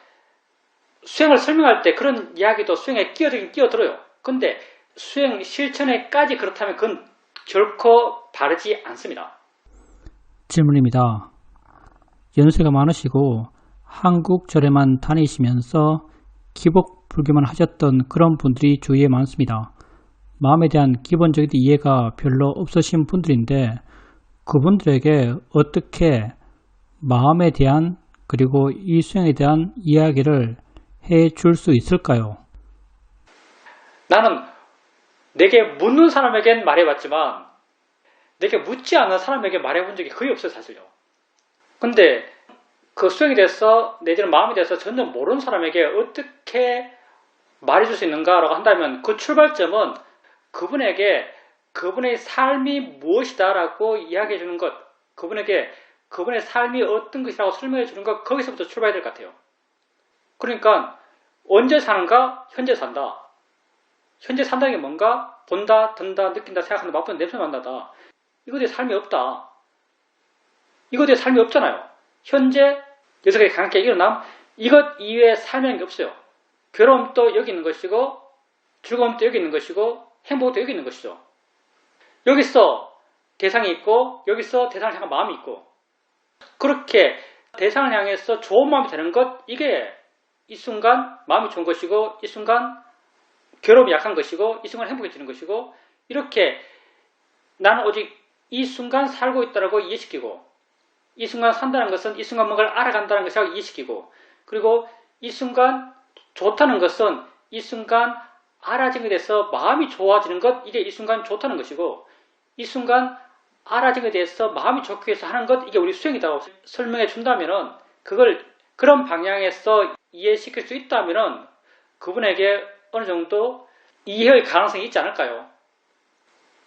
수행을 설명할 때 그런 이야기도 수행에 끼어들긴 끼어들어요. 근데 수행 실천에까지 그렇다면 그건 결코 바르지 않습니다. 질문입니다. 연세가 많으시고 한국 절에만 다니시면서 기복 불교만 하셨던 그런 분들이 주위에 많습니다. 마음에 대한 기본적인 이해가 별로 없으신 분들인데 그분들에게 어떻게 마음에 대한 그리고 이 수행에 대한 이야기를 해 줄 수 있을까요? 나는 내게 묻는 사람에겐 말해봤지만 내게 묻지 않는 사람에게 말해본 적이 거의 없어요, 사실요. 근데 그 수행에 대해서 내지는 마음에 대해서 전혀 모르는 사람에게 어떻게 말해줄 수 있는가라고 한다면 그 출발점은 그분에게 그분의 삶이 무엇이다라고 이야기해 주는 것, 그분에게 그분의 삶이 어떤 것이라고 설명해 주는 것, 거기서부터 출발해야 될 것 같아요. 그러니까 언제 사는가? 현재 산다. 현재 산다는 게 뭔가? 본다, 든다, 느낀다, 생각한다, 맛본다, 냄새 맡는다. 이거에 삶이 없다. 이거에 삶이 없잖아요. 현재 녀석의 강하게 일어남, 이것 이외에 삶이라는 게 없어요. 괴로움도 여기 있는 것이고 즐거움도 여기 있는 것이고 행복도 여기 있는 것이죠. 여기서 대상이 있고 여기서 대상을 향한 마음이 있고 그렇게 대상을 향해서 좋은 마음이 되는 것, 이게 이 순간 마음이 좋은 것이고 이 순간 괴로움이 약한 것이고 이 순간 행복해지는 것이고, 이렇게 나는 오직 이 순간 살고 있다고 이해시키고 이 순간 산다는 것은 이 순간 뭔가를 알아간다는 것을 이해시키고, 그리고 이 순간 좋다는 것은 이 순간 알아진 것에 대해서 마음이 좋아지는 것, 이게 이 순간 좋다는 것이고, 이 순간 알아진 것에 대해서 마음이 좋기 위해서 하는 것, 이게 우리 수행이라고 설명해 준다면은, 그걸 그런 방향에서 이해시킬 수 있다면은 그분에게 어느 정도 이해의 가능성이 있지 않을까요?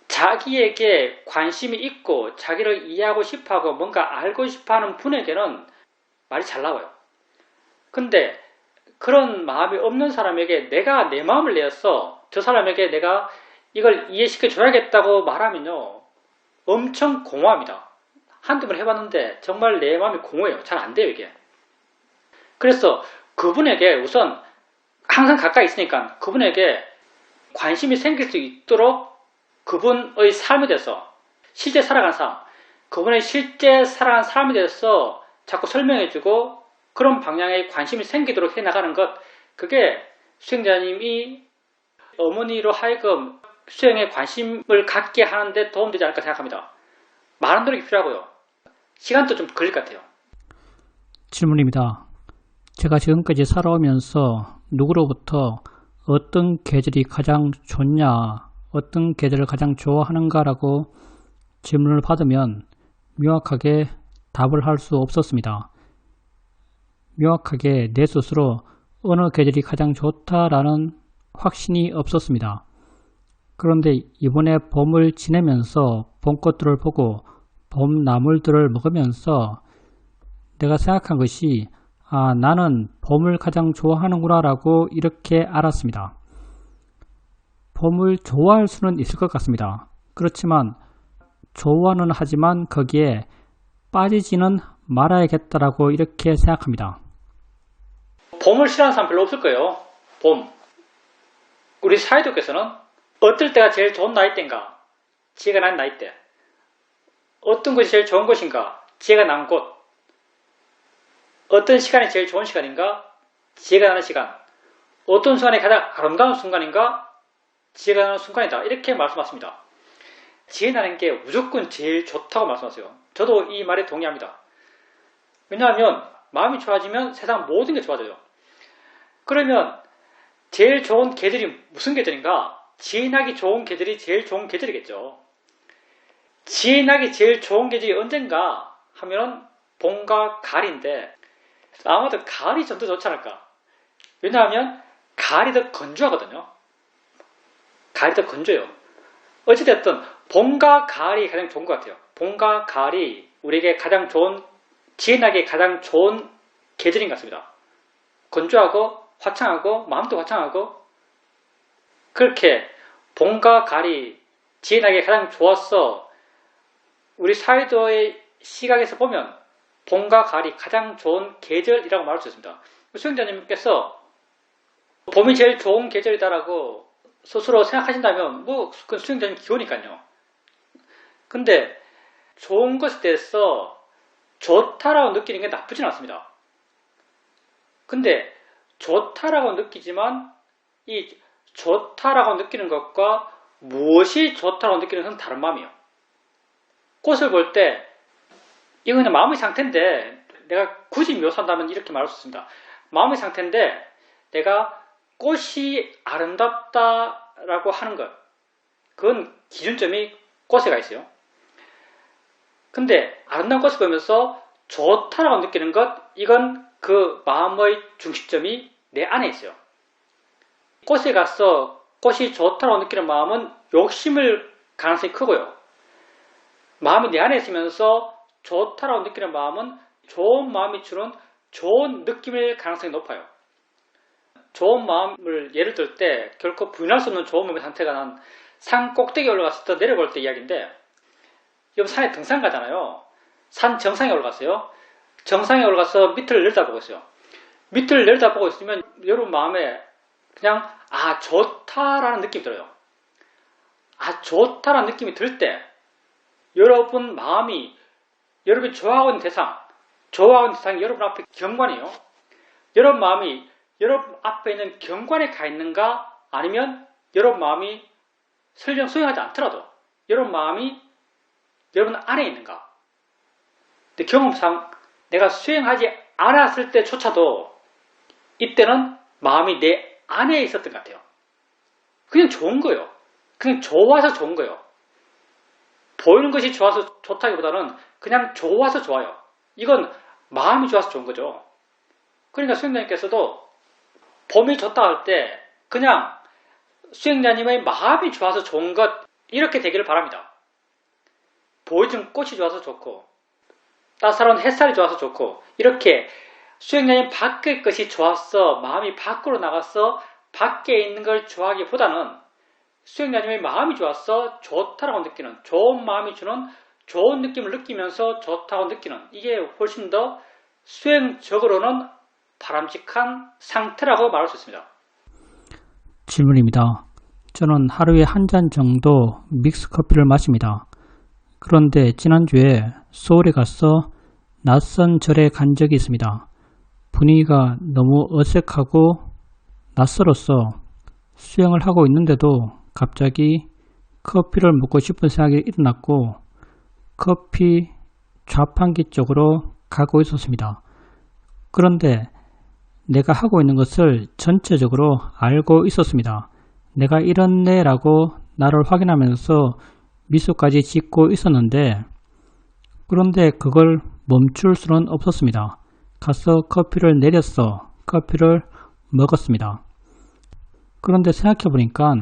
자기에게 관심이 있고 자기를 이해하고 싶어하고 뭔가 알고 싶어하는 분에게는 말이 잘 나와요. 근데 그런 마음이 없는 사람에게 내가 내 마음을 내어서 저 사람에게 내가 이걸 이해시켜 줘야겠다고 말하면요, 엄청 공허합니다. 한두 번 해봤는데 정말 내 마음이 공허해요. 잘 안 돼요, 이게. 그래서 그분에게 우선 항상 가까이 있으니까 그분에게 관심이 생길 수 있도록 그분의 삶에 대해서, 실제 살아간 삶, 그분의 실제 살아간 삶에 대해서 자꾸 설명해주고 그런 방향에 관심이 생기도록 해나가는 것, 그게 수행자님이 어머니로 하여금 수행에 관심을 갖게 하는데 도움되지 않을까 생각합니다. 많은 노력이 필요하고요. 시간도 좀 걸릴 것 같아요. 질문입니다. 제가 지금까지 살아오면서 누구로부터 어떤 계절이 가장 좋냐, 어떤 계절을 가장 좋아하는가라고 질문을 받으면 명확하게 답을 할 수 없었습니다. 명확하게 내 스스로 어느 계절이 가장 좋다라는 확신이 없었습니다. 그런데 이번에 봄을 지내면서 봄꽃들을 보고 봄나물들을 먹으면서 내가 생각한 것이, 나는 봄을 가장 좋아하는구나 라고 이렇게 알았습니다. 봄을 좋아할 수는 있을 것 같습니다. 그렇지만 좋아는 하지만 거기에 빠지지는 말아야겠다라고 이렇게 생각합니다. 봄을 싫어하는 사람 별로 없을 거예요. 봄. 우리 사회도께서는 어떨 때가 제일 좋은 나이대인가? 지혜가 난 나이대. 어떤 것이 제일 좋은 것인가? 지혜가 난 곳. 어떤 시간이 제일 좋은 시간인가? 지혜가 나는 시간. 어떤 순간이 가장 아름다운 순간인가? 지혜가 나는 순간이다. 이렇게 말씀하십니다. 지혜 나는 게 무조건 제일 좋다고 말씀하세요. 저도 이 말에 동의합니다. 왜냐하면 마음이 좋아지면 세상 모든 게 좋아져요. 그러면 제일 좋은 계절이 무슨 계절인가? 지혜 나기 좋은 계절이 제일 좋은 계절이겠죠. 지혜 나기 제일 좋은 계절이 언젠가 하면 봄과 가을인데, 아마도 가을이 좀 더 좋지 않을까? 왜냐하면 가을이 더 건조하거든요. 가을이 더 건조해요. 어찌됐든 봄과 가을이 가장 좋은 것 같아요. 봄과 가을이 우리에게 가장 좋은, 지혜나기에 가장 좋은 계절인 것 같습니다. 건조하고 화창하고 마음도 화창하고, 그렇게 봄과 가을이 지혜나기에 가장 좋았어. 우리 사회도의 시각에서 보면 봄과 가을이 가장 좋은 계절이라고 말할 수 있습니다. 수행자님께서 봄이 제일 좋은 계절이다라고 스스로 생각하신다면 뭐 그건 수행자님 기호니까요. 근데 좋은 것에 대해서 좋다라고 느끼는 게 나쁘진 않습니다. 근데 좋다라고 느끼지만 이 좋다라고 느끼는 것과 무엇이 좋다라고 느끼는 것은 다른 마음이에요. 꽃을 볼 때 이거 그냥 마음의 상태인데 내가 굳이 묘사한다면 이렇게 말할 수 있습니다. 마음의 상태인데 내가 꽃이 아름답다라고 하는 것, 그건 기준점이 꽃에 가 있어요. 근데 아름다운 꽃을 보면서 좋다라고 느끼는 것, 이건 그 마음의 중심점이 내 안에 있어요. 꽃에 가서 꽃이 좋다라고 느끼는 마음은 욕심을 가능성이 크고요. 마음이 내 안에 있으면서 좋다라고 느끼는 마음은 좋은 마음이 주는 좋은 느낌일 가능성이 높아요. 좋은 마음을 예를 들 때 결코 부인할 수 없는 좋은 마음의 상태가 난 산 꼭대기에 올라갔을 때 내려볼 때 이야기인데, 여러분 산에 등산 가잖아요. 산 정상에 올라갔어요. 정상에 올라가서 밑을 내려다보고 있어요. 밑을 내려다보고 있으면 여러분 마음에 그냥 좋다라는 느낌이 들어요. 좋다라는 느낌이 들 때 여러분 마음이 여러분이 좋아하고 있는 대상이 여러분 앞에 경관이에요. 여러분 마음이 여러분 앞에 있는 경관에 가 있는가, 아니면 여러분 마음이 설령 수행하지 않더라도 여러분 마음이 여러분 안에 있는가. 근데 경험상 내가 수행하지 않았을 때조차도 이때는 마음이 내 안에 있었던 것 같아요. 그냥 좋은 거예요. 그냥 좋아서 좋은 거예요. 보이는 것이 좋아서 좋다기보다는 그냥 좋아서 좋아요. 이건 마음이 좋아서 좋은 거죠. 그러니까 수행자님께서도 봄이 좋다 할 때 그냥 수행자님의 마음이 좋아서 좋은 것, 이렇게 되기를 바랍니다. 보이는 꽃이 좋아서 좋고 따사로운 햇살이 좋아서 좋고, 이렇게 수행자님 밖의 것이 좋아서 마음이 밖으로 나가서 밖에 있는 걸 좋아하기보다는 수행자님의 마음이 좋아서 좋다라고 느끼는, 좋은 마음이 주는 좋은 느낌을 느끼면서 좋다고 느끼는, 이게 훨씬 더 수행적으로는 바람직한 상태라고 말할 수 있습니다. 질문입니다. 저는 하루에 한 잔 정도 믹스 커피를 마십니다. 그런데 지난주에 서울에 가서 낯선 절에 간 적이 있습니다. 분위기가 너무 어색하고 낯설어서 수행을 하고 있는데도 갑자기 커피를 먹고 싶은 생각이 일어났고 커피 좌판기 쪽으로 가고 있었습니다. 그런데 내가 하고 있는 것을 전체적으로 알고 있었습니다. 내가 이렇네 라고 나를 확인하면서 미소까지 짓고 있었는데, 그런데 그걸 멈출 수는 없었습니다. 가서 커피를 내렸어 커피를 먹었습니다. 그런데 생각해보니까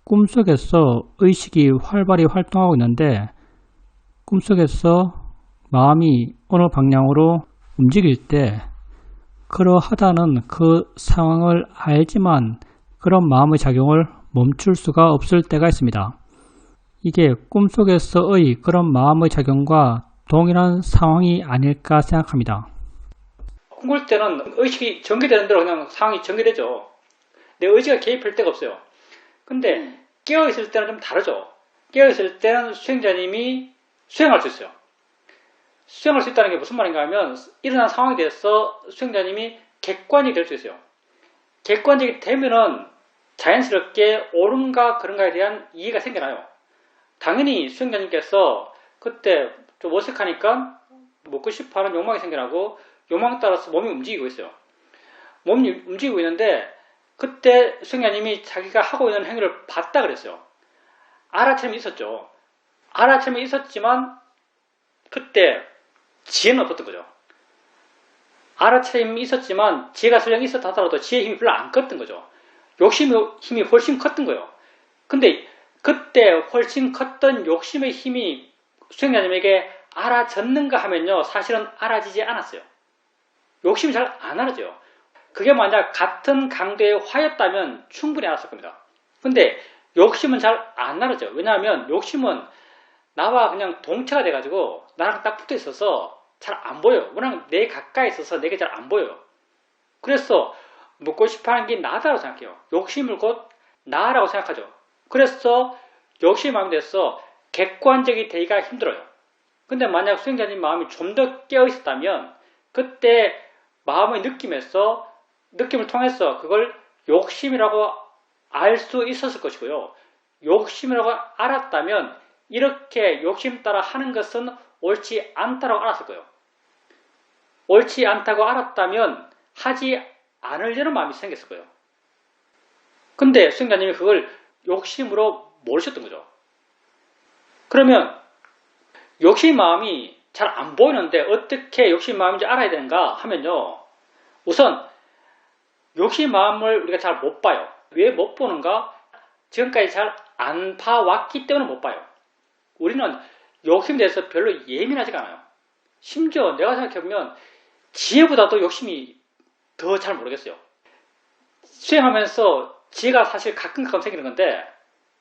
꿈속에서 의식이 활발히 활동하고 있는데, 꿈속에서 마음이 어느 방향으로 움직일 때 그러하다는 그 상황을 알지만 그런 마음의 작용을 멈출 수가 없을 때가 있습니다. 이게 꿈속에서의 그런 마음의 작용과 동일한 상황이 아닐까 생각합니다. 꿈꿀 때는 의식이 전개되는 대로 그냥 상황이 전개되죠. 내 의지가 개입할 데가 없어요. 근데 깨어있을 때는 좀 다르죠. 깨어있을 때는 수행자님이 수행할 수 있어요. 수행할 수 있다는 게 무슨 말인가 하면, 일어난 상황에 대해서 수행자님이 객관이 될 수 있어요. 객관적이 되면은 자연스럽게 옳은가 그런가에 대한 이해가 생겨나요. 당연히 수행자님께서 그때 좀 어색하니까 먹고 싶어 하는 욕망이 생겨나고, 욕망 따라서 몸이 움직이고 있어요. 몸이 움직이고 있는데 그때 수행자님이 자기가 하고 있는 행위를 봤다 그랬어요. 알아차림이 있었죠. 알아차림이 있었지만 그때 지혜는 없었던 거죠. 알아차림이 있었지만 지혜가 설령 있었다 하더라도 지혜의 힘이 별로 안 컸던 거죠. 욕심의 힘이 훨씬 컸던 거예요. 근데 그때 훨씬 컸던 욕심의 힘이 수행자님에게 알아졌는가 하면요, 사실은 알아지지 않았어요. 욕심이 잘 안 알아져요. 그게 만약 같은 강도의 화였다면 충분히 알았을 겁니다. 근데 욕심은 잘 안 알아져요. 왜냐하면 욕심은 나와 그냥 동체가 돼가지고 나랑 딱 붙어 있어서 잘 안 보여요. 워낙 내 가까이 있어서 내게 잘 안 보여요. 그래서 묻고 싶어하는 게 나다라고 생각해요. 욕심을 곧 나라고 생각하죠. 그래서 욕심의 마음이 돼서 객관적이 되기가 힘들어요. 근데 만약 수행자님 마음이 좀 더 깨어 있었다면 그때 마음의 느낌을 통해서 그걸 욕심이라고 알 수 있었을 것이고요. 욕심이라고 알았다면 이렇게 욕심 따라 하는 것은 옳지 않다고 알았을 거예요. 옳지 않다고 알았다면 하지 않으려는 마음이 생겼을 거예요. 근데 수행자님이 그걸 욕심으로 모르셨던 거죠. 그러면 욕심 마음이 잘 안 보이는데 어떻게 욕심 마음인지 알아야 되는가 하면요. 우선 욕심 마음을 우리가 잘 못 봐요. 왜 못 보는가? 지금까지 잘 안 봐왔기 때문에 못 봐요. 우리는 욕심에 대해서 별로 예민하지가 않아요. 심지어 내가 생각해보면 지혜보다도 욕심이 더 잘 모르겠어요. 수행하면서 지혜가 사실 가끔 생기는 건데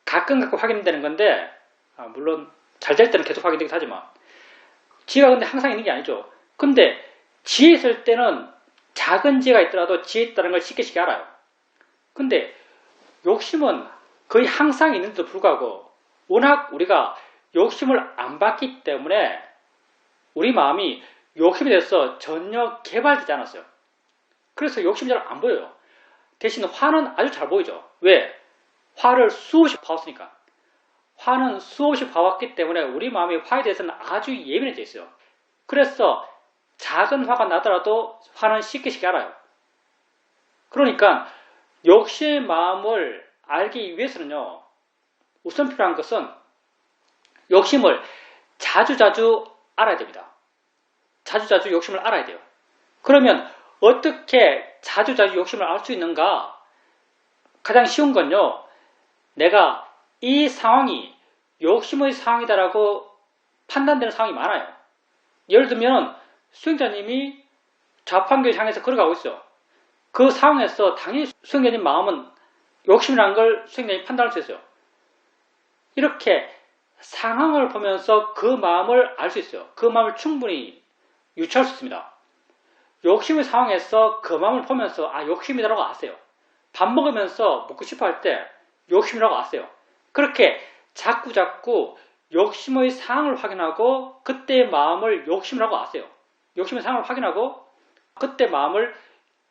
가끔 확인되는 건데 물론 잘 될 때는 계속 확인되기도 하지만 지혜가 근데 항상 있는 게 아니죠. 근데 지혜 있을 때는 작은 지혜가 있더라도 지혜 있다는 걸 쉽게 알아요. 근데 욕심은 거의 항상 있는데도 불구하고 워낙 우리가 욕심을 안 봤기 때문에 우리 마음이 욕심에 대해서 전혀 개발되지 않았어요. 그래서 욕심이 잘 안 보여요. 대신 화는 아주 잘 보이죠. 왜? 화를 수없이 봐왔으니까. 화는 수없이 봐왔기 때문에 우리 마음이 화에 대해서는 아주 예민해져 있어요. 그래서 작은 화가 나더라도 화는 쉽게 알아요. 그러니까 욕심의 마음을 알기 위해서는요. 우선 필요한 것은 욕심을 자주자주 알아야 됩니다. 자주자주 욕심을 알아야 돼요. 그러면 어떻게 자주자주 욕심을 알 수 있는가? 가장 쉬운 건요. 내가 이 상황이 욕심의 상황이다라고 판단되는 상황이 많아요. 예를 들면 수행자님이 좌판교를 향해서 걸어가고 있어요. 그 상황에서 당연히 수행자님 마음은 욕심이라는 걸 수행자님이 판단할 수 있어요. 이렇게 상황을 보면서 그 마음을 알 수 있어요. 그 마음을 충분히 유추할 수 있습니다. 욕심의 상황에서 그 마음을 보면서 욕심이다라고 아세요. 밥 먹으면서 먹고 싶어 할 때 욕심이라고 아세요. 그렇게 자꾸 욕심의 상황을 확인하고 그때의 마음을 욕심이라고 아세요. 욕심의 상황을 확인하고 그때 마음을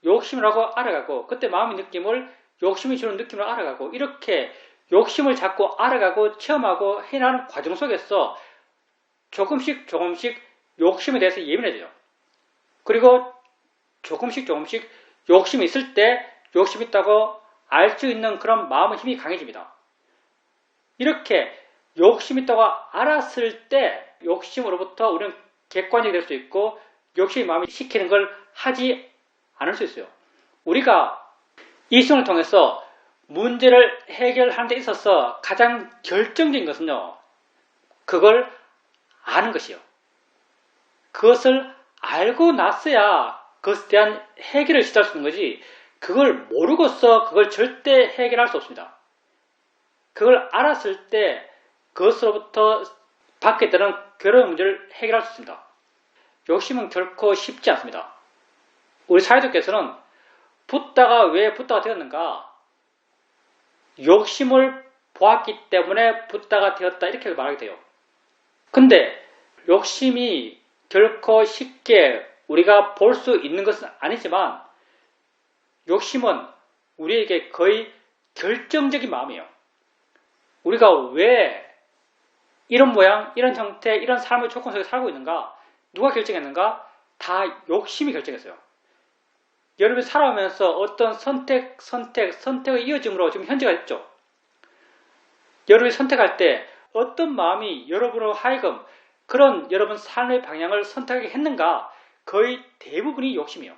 욕심이라고 알아가고 그때 마음의 느낌을 욕심이 주는 느낌으로 알아가고 이렇게 욕심을 자꾸 알아가고 체험하고 해나가는 과정 속에서 조금씩 욕심에 대해서 예민해져요. 그리고 조금씩 욕심이 있을 때 욕심이 있다고 알 수 있는 그런 마음의 힘이 강해집니다. 이렇게 욕심이 있다고 알았을 때 욕심으로부터 우리는 객관적이 될 수 있고 욕심의 마음이 시키는 걸 하지 않을 수 있어요. 우리가 이 수행을 통해서 문제를 해결하는 데 있어서 가장 결정적인 것은요. 그걸 아는 것이요. 그것을 알고 났어야 그것에 대한 해결을 시도할 수 있는 거지 그걸 모르고서 그걸 절대 해결할 수 없습니다. 그걸 알았을 때 그것으로부터 받게 되는 괴로운 문제를 해결할 수 있습니다. 욕심은 결코 쉽지 않습니다. 우리 사회자께서는 붓다가 왜 붓다가 되었는가? 욕심을 보았기 때문에 붓다가 되었다 이렇게 말하게 돼요. 근데 욕심이 결코 쉽게 우리가 볼 수 있는 것은 아니지만 욕심은 우리에게 거의 결정적인 마음이에요. 우리가 왜 이런 모양, 이런 형태, 이런 삶의 조건 속에 살고 있는가? 누가 결정했는가? 다 욕심이 결정했어요. 여러분이 살아오면서 어떤 선택의 이어짐으로 지금 현재가 있죠. 여러분이 선택할 때 어떤 마음이 여러분으로 하여금 그런 여러분 삶의 방향을 선택하게 했는가? 거의 대부분이 욕심이에요.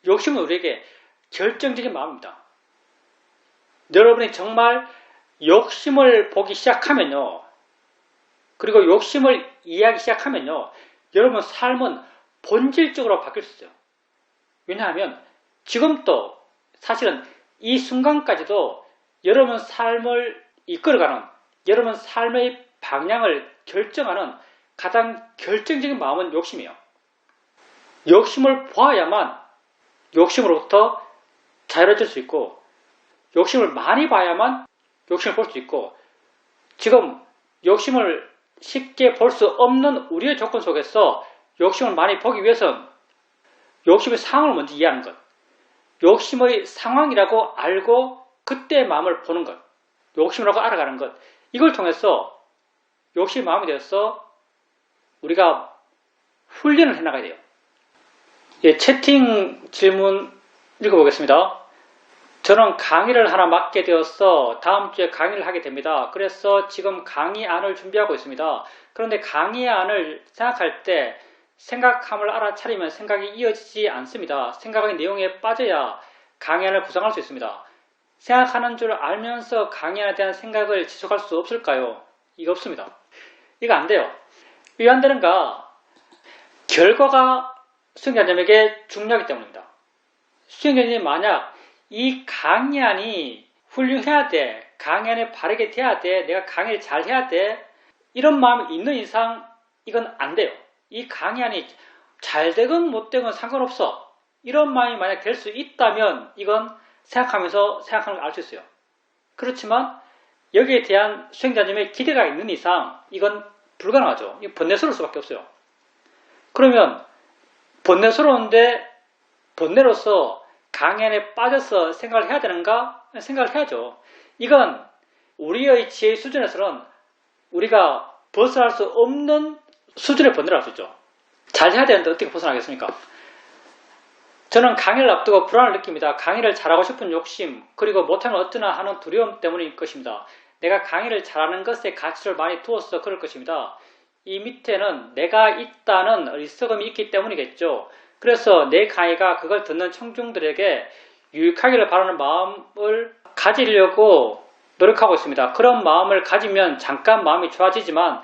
욕심은 우리에게 결정적인 마음입니다. 여러분이 정말 욕심을 보기 시작하면요. 그리고 욕심을 이해하기 시작하면요. 여러분 삶은 본질적으로 바뀔 수 있어요. 왜냐하면 지금도 사실은 이 순간까지도 여러분 삶을 이끌어가는 여러분 삶의 방향을 결정하는 가장 결정적인 마음은 욕심이에요. 욕심을 보아야만 욕심으로부터 자유로워질 수 있고 욕심을 많이 봐야만 욕심을 볼 수 있고 지금 욕심을 쉽게 볼 수 없는 우리의 조건 속에서 욕심을 많이 보기 위해선 욕심의 상황을 먼저 이해하는 것. 욕심의 상황이라고 알고 그때의 마음을 보는 것. 욕심이라고 알아가는 것. 이걸 통해서 욕심의 마음이 되어서 우리가 훈련을 해나가야 돼요. 예, 채팅 질문 읽어보겠습니다. 저는 강의를 하나 맡게 되어서 다음 주에 강의를 하게 됩니다. 그래서 지금 강의안을 준비하고 있습니다. 그런데 강의안을 생각할 때 생각함을 알아차리면 생각이 이어지지 않습니다. 생각의 내용에 빠져야 강의안을 구성할 수 있습니다. 생각하는 줄 알면서 강의안에 대한 생각을 지속할 수 없을까요? 이거 없습니다. 이거 안 돼요. 왜 안 되는가? 결과가 수행자님에게 중요하기 때문입니다. 수행자님이 만약 이 강의안이 훌륭해야 돼, 강의안이 바르게 돼야 돼, 내가 강의를 잘 해야 돼, 이런 마음이 있는 이상 이건 안 돼요. 이 강의안이 잘 되건 못 되건 상관없어. 이런 마음이 만약 될 수 있다면 이건 생각하면서 생각하는 걸 알 수 있어요. 그렇지만 여기에 대한 수행자님의 기대가 있는 이상 이건 불가능하죠. 이거 번뇌스러울 수밖에 없어요. 그러면 번뇌스러운데 번뇌로서 강연에 빠져서 생각을 해야 되는가? 생각을 해야죠. 이건 우리의 지혜 수준에서는 우리가 벗어날 수 없는 수준의 번뇌라고 할 수 있죠. 잘 해야 되는데 어떻게 벗어나겠습니까? 저는 강의를 앞두고 불안을 느낍니다. 강의를 잘하고 싶은 욕심, 그리고 못하면 어쩌나 하는 두려움 때문일 것입니다. 내가 강의를 잘하는 것에 가치를 많이 두어서 그럴 것입니다. 이 밑에는 내가 있다는 어리석음이 있기 때문이겠죠. 그래서 내 강의가 그걸 듣는 청중들에게 유익하기를 바라는 마음을 가지려고 노력하고 있습니다. 그런 마음을 가지면 잠깐 마음이 좋아지지만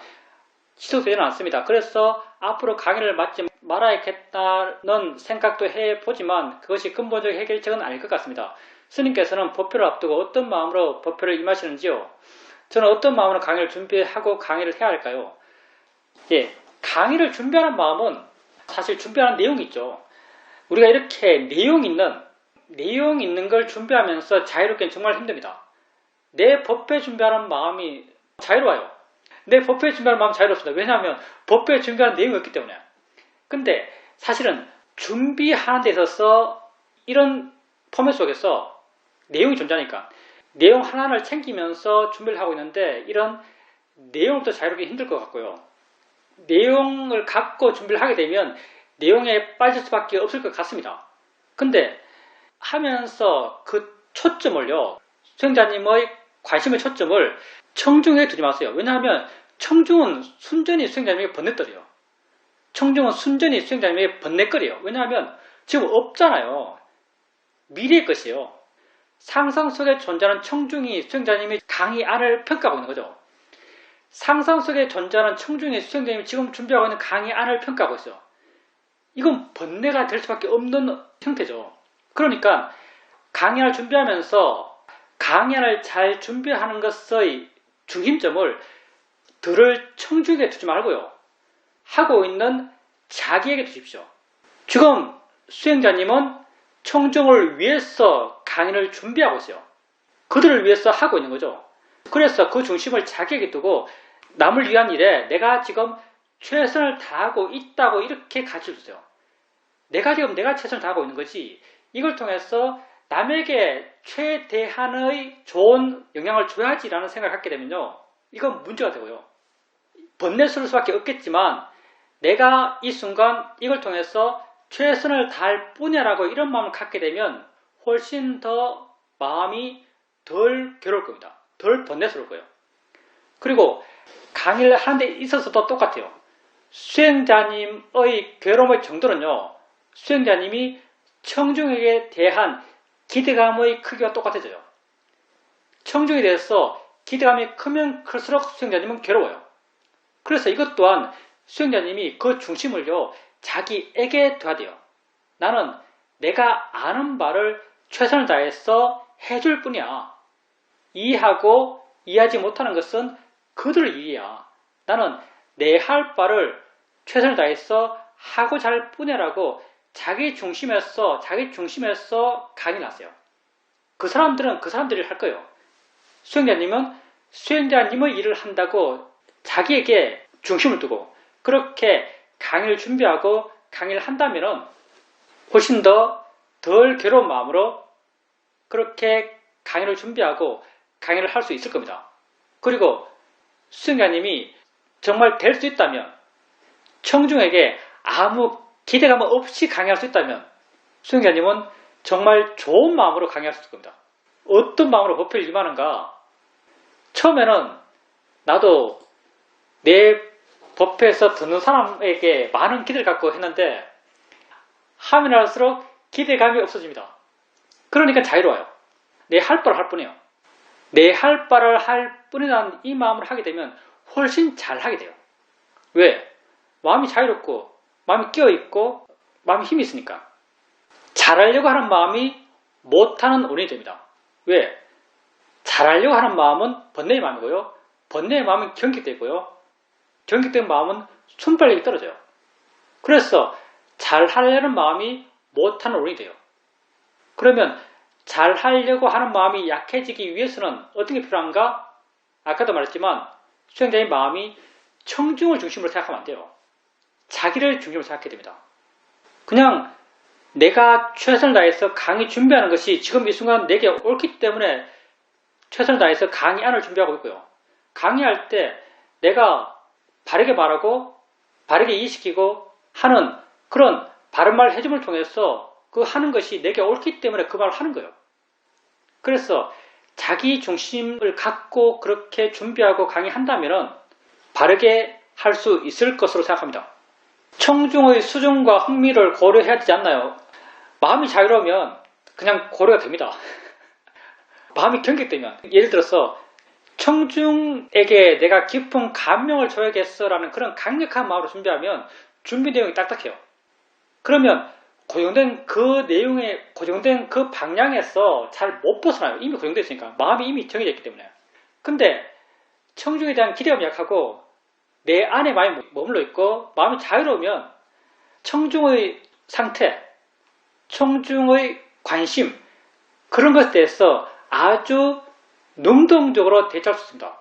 지속되지는 않습니다. 그래서 앞으로 강의를 맡지 말아야겠다는 생각도 해보지만 그것이 근본적인 해결책은 아닐 것 같습니다. 스님께서는 법회를 앞두고 어떤 마음으로 법회를 임하시는지요? 저는 어떤 마음으로 강의를 준비하고 강의를 해야 할까요? 예, 강의를 준비하는 마음은 사실 준비하는 내용이 있죠. 우리가 이렇게 내용 있는 걸 준비하면서 자유롭기는 정말 힘듭니다. 내 법회 준비하는 마음이 자유로워요. 내 법회 준비하는 마음이 자유롭습니다. 왜냐하면 법회 준비하는 내용이 없기 때문에. 근데 사실은 준비하는 데 있어서 이런 포맷 속에서 내용이 존재하니까 내용 하나를 챙기면서 준비를 하고 있는데 이런 내용부터 자유롭기 힘들 것 같고요. 내용을 갖고 준비를 하게 되면 내용에 빠질 수밖에 없을 것 같습니다. 근데 하면서 그 초점을요, 수행자님의 관심의 초점을 청중에 두지 마세요. 왜냐하면 청중은 순전히 수행자님에게 번뇌떨이에요. 청중은 순전히 수행자님에게 번뇌거리예요. 왜냐하면 지금 없잖아요. 미래의 것이에요. 상상 속에 존재하는 청중이 수행자님의 강의안을 평가하고 있는 거죠. 상상 속에 존재하는 청중의 수행자님이 지금 준비하고 있는 강의안을 평가하고 있어요. 이건 번뇌가 될 수밖에 없는 형태죠. 그러니까 강의안을 준비하면서 강의안을 잘 준비하는 것의 중심점을 들을 청중에게 두지 말고요. 하고 있는 자기에게 두십시오. 지금 수행자님은 청중을 위해서 강의를 준비하고 있어요. 그들을 위해서 하고 있는 거죠. 그래서 그 중심을 자기에게 두고 남을 위한 일에 내가 지금 최선을 다하고 있다고 이렇게 가르쳐 주세요. 내가 최선을 다하고 있는 거지 이걸 통해서 남에게 최대한의 좋은 영향을 줘야지라는 생각을 갖게 되면요. 이건 문제가 되고요. 번뇌스러울 수밖에 없겠지만 내가 이 순간 이걸 통해서 최선을 다할 뿐이라고 이런 마음을 갖게 되면 훨씬 더 마음이 덜 괴로울 겁니다. 덜 번뇌스러울 거예요. 그리고 강의를 하는 데 있어서도 똑같아요. 수행자님의 괴로움의 정도는요. 수행자님이 청중에게 대한 기대감의 크기와 똑같아져요. 청중에 대해서 기대감이 크면 클수록 수행자님은 괴로워요. 그래서 이것 또한 수행자님이 그 중심을요. 자기에게 둬야 돼요. 나는 내가 아는 바를 최선을 다해서 해줄 뿐이야. 이해하고 이해하지 못하는 것은 그들 일이야. 나는 내 할 바를 최선을 다해서 하고자 할 뿐이라고 자기 중심에서 강의를 하세요. 그 사람들은 그 사람들이 할 거예요. 수행자님은 수행자님의 일을 한다고 자기에게 중심을 두고 그렇게 강의를 준비하고 강의를 한다면 훨씬 더 덜 괴로운 마음으로 그렇게 강의를 준비하고 강의를 할 수 있을 겁니다. 그리고 수행자님이 정말 될 수 있다면 청중에게 아무 기대감 없이 강의할 수 있다면 수행자님은 정말 좋은 마음으로 강의할 수 있을 겁니다. 어떤 마음으로 법회를 임하는가? 처음에는 나도 내 법회에서 듣는 사람에게 많은 기대를 갖고 했는데 하면 할수록 기대감이 없어집니다. 그러니까 자유로워요. 내 할 바를 할 뿐이에요. 내 할 바를 할 뿐이라는 이 마음을 하게 되면 훨씬 잘 하게 돼요. 왜? 마음이 자유롭고 마음이 끼어있고 마음이 힘이 있으니까. 잘하려고 하는 마음이 못하는 원인이 됩니다. 왜? 잘하려고 하는 마음은 번뇌의 마음이고요. 번뇌의 마음은 경직되고요. 경직된 마음은 순발력이 떨어져요. 그래서 잘하려는 마음이 못하는 원인이 돼요. 그러면 잘하려고 하는 마음이 약해지기 위해서는 어떤 게 필요한가? 아까도 말했지만 수행자의 마음이 청중을 중심으로 생각하면 안 돼요. 자기를 중심으로 생각해야 됩니다. 그냥 내가 최선을 다해서 강의 준비하는 것이 지금 이 순간 내게 옳기 때문에 최선을 다해서 강의안을 준비하고 있고요. 강의할 때 내가 바르게 말하고 바르게 이해시키고 하는 그런 바른 말 해줌을 통해서 그 하는 것이 내게 옳기 때문에 그 말을 하는 거예요. 그래서 자기 중심을 갖고 그렇게 준비하고 강의한다면 바르게 할 수 있을 것으로 생각합니다. 청중의 수준과 흥미를 고려해야 되지 않나요? 마음이 자유로우면 그냥 고려가 됩니다. 마음이 경직되면 예를 들어서 청중에게 내가 깊은 감명을 줘야겠어라는 그런 강력한 마음으로 준비하면 준비 내용이 딱딱해요. 그러면 고정된 그 내용에 고정된 그 방향에서 잘 못 벗어나요. 이미 고정되어 있으니까 마음이 이미 정해져 있기 때문에. 근데 청중에 대한 기대감이 약하고 내 안에 마음이 머물러 있고 마음이 자유로우면 청중의 상태, 청중의 관심 그런 것에 대해서 아주 능동적으로 대처할 수 있습니다.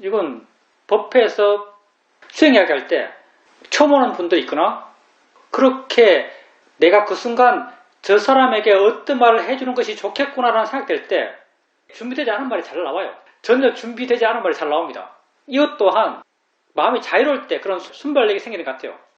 이건 법회에서 수행 이야기할 때 처음 오는 분들이 있거나 그렇게 내가 그 순간 저 사람에게 어떤 말을 해주는 것이 좋겠구나라는 생각될 때 준비되지 않은 말이 잘 나와요. 전혀 준비되지 않은 말이 잘 나옵니다. 이것 또한 마음이 자유로울 때 그런 순발력이 생기는 것 같아요.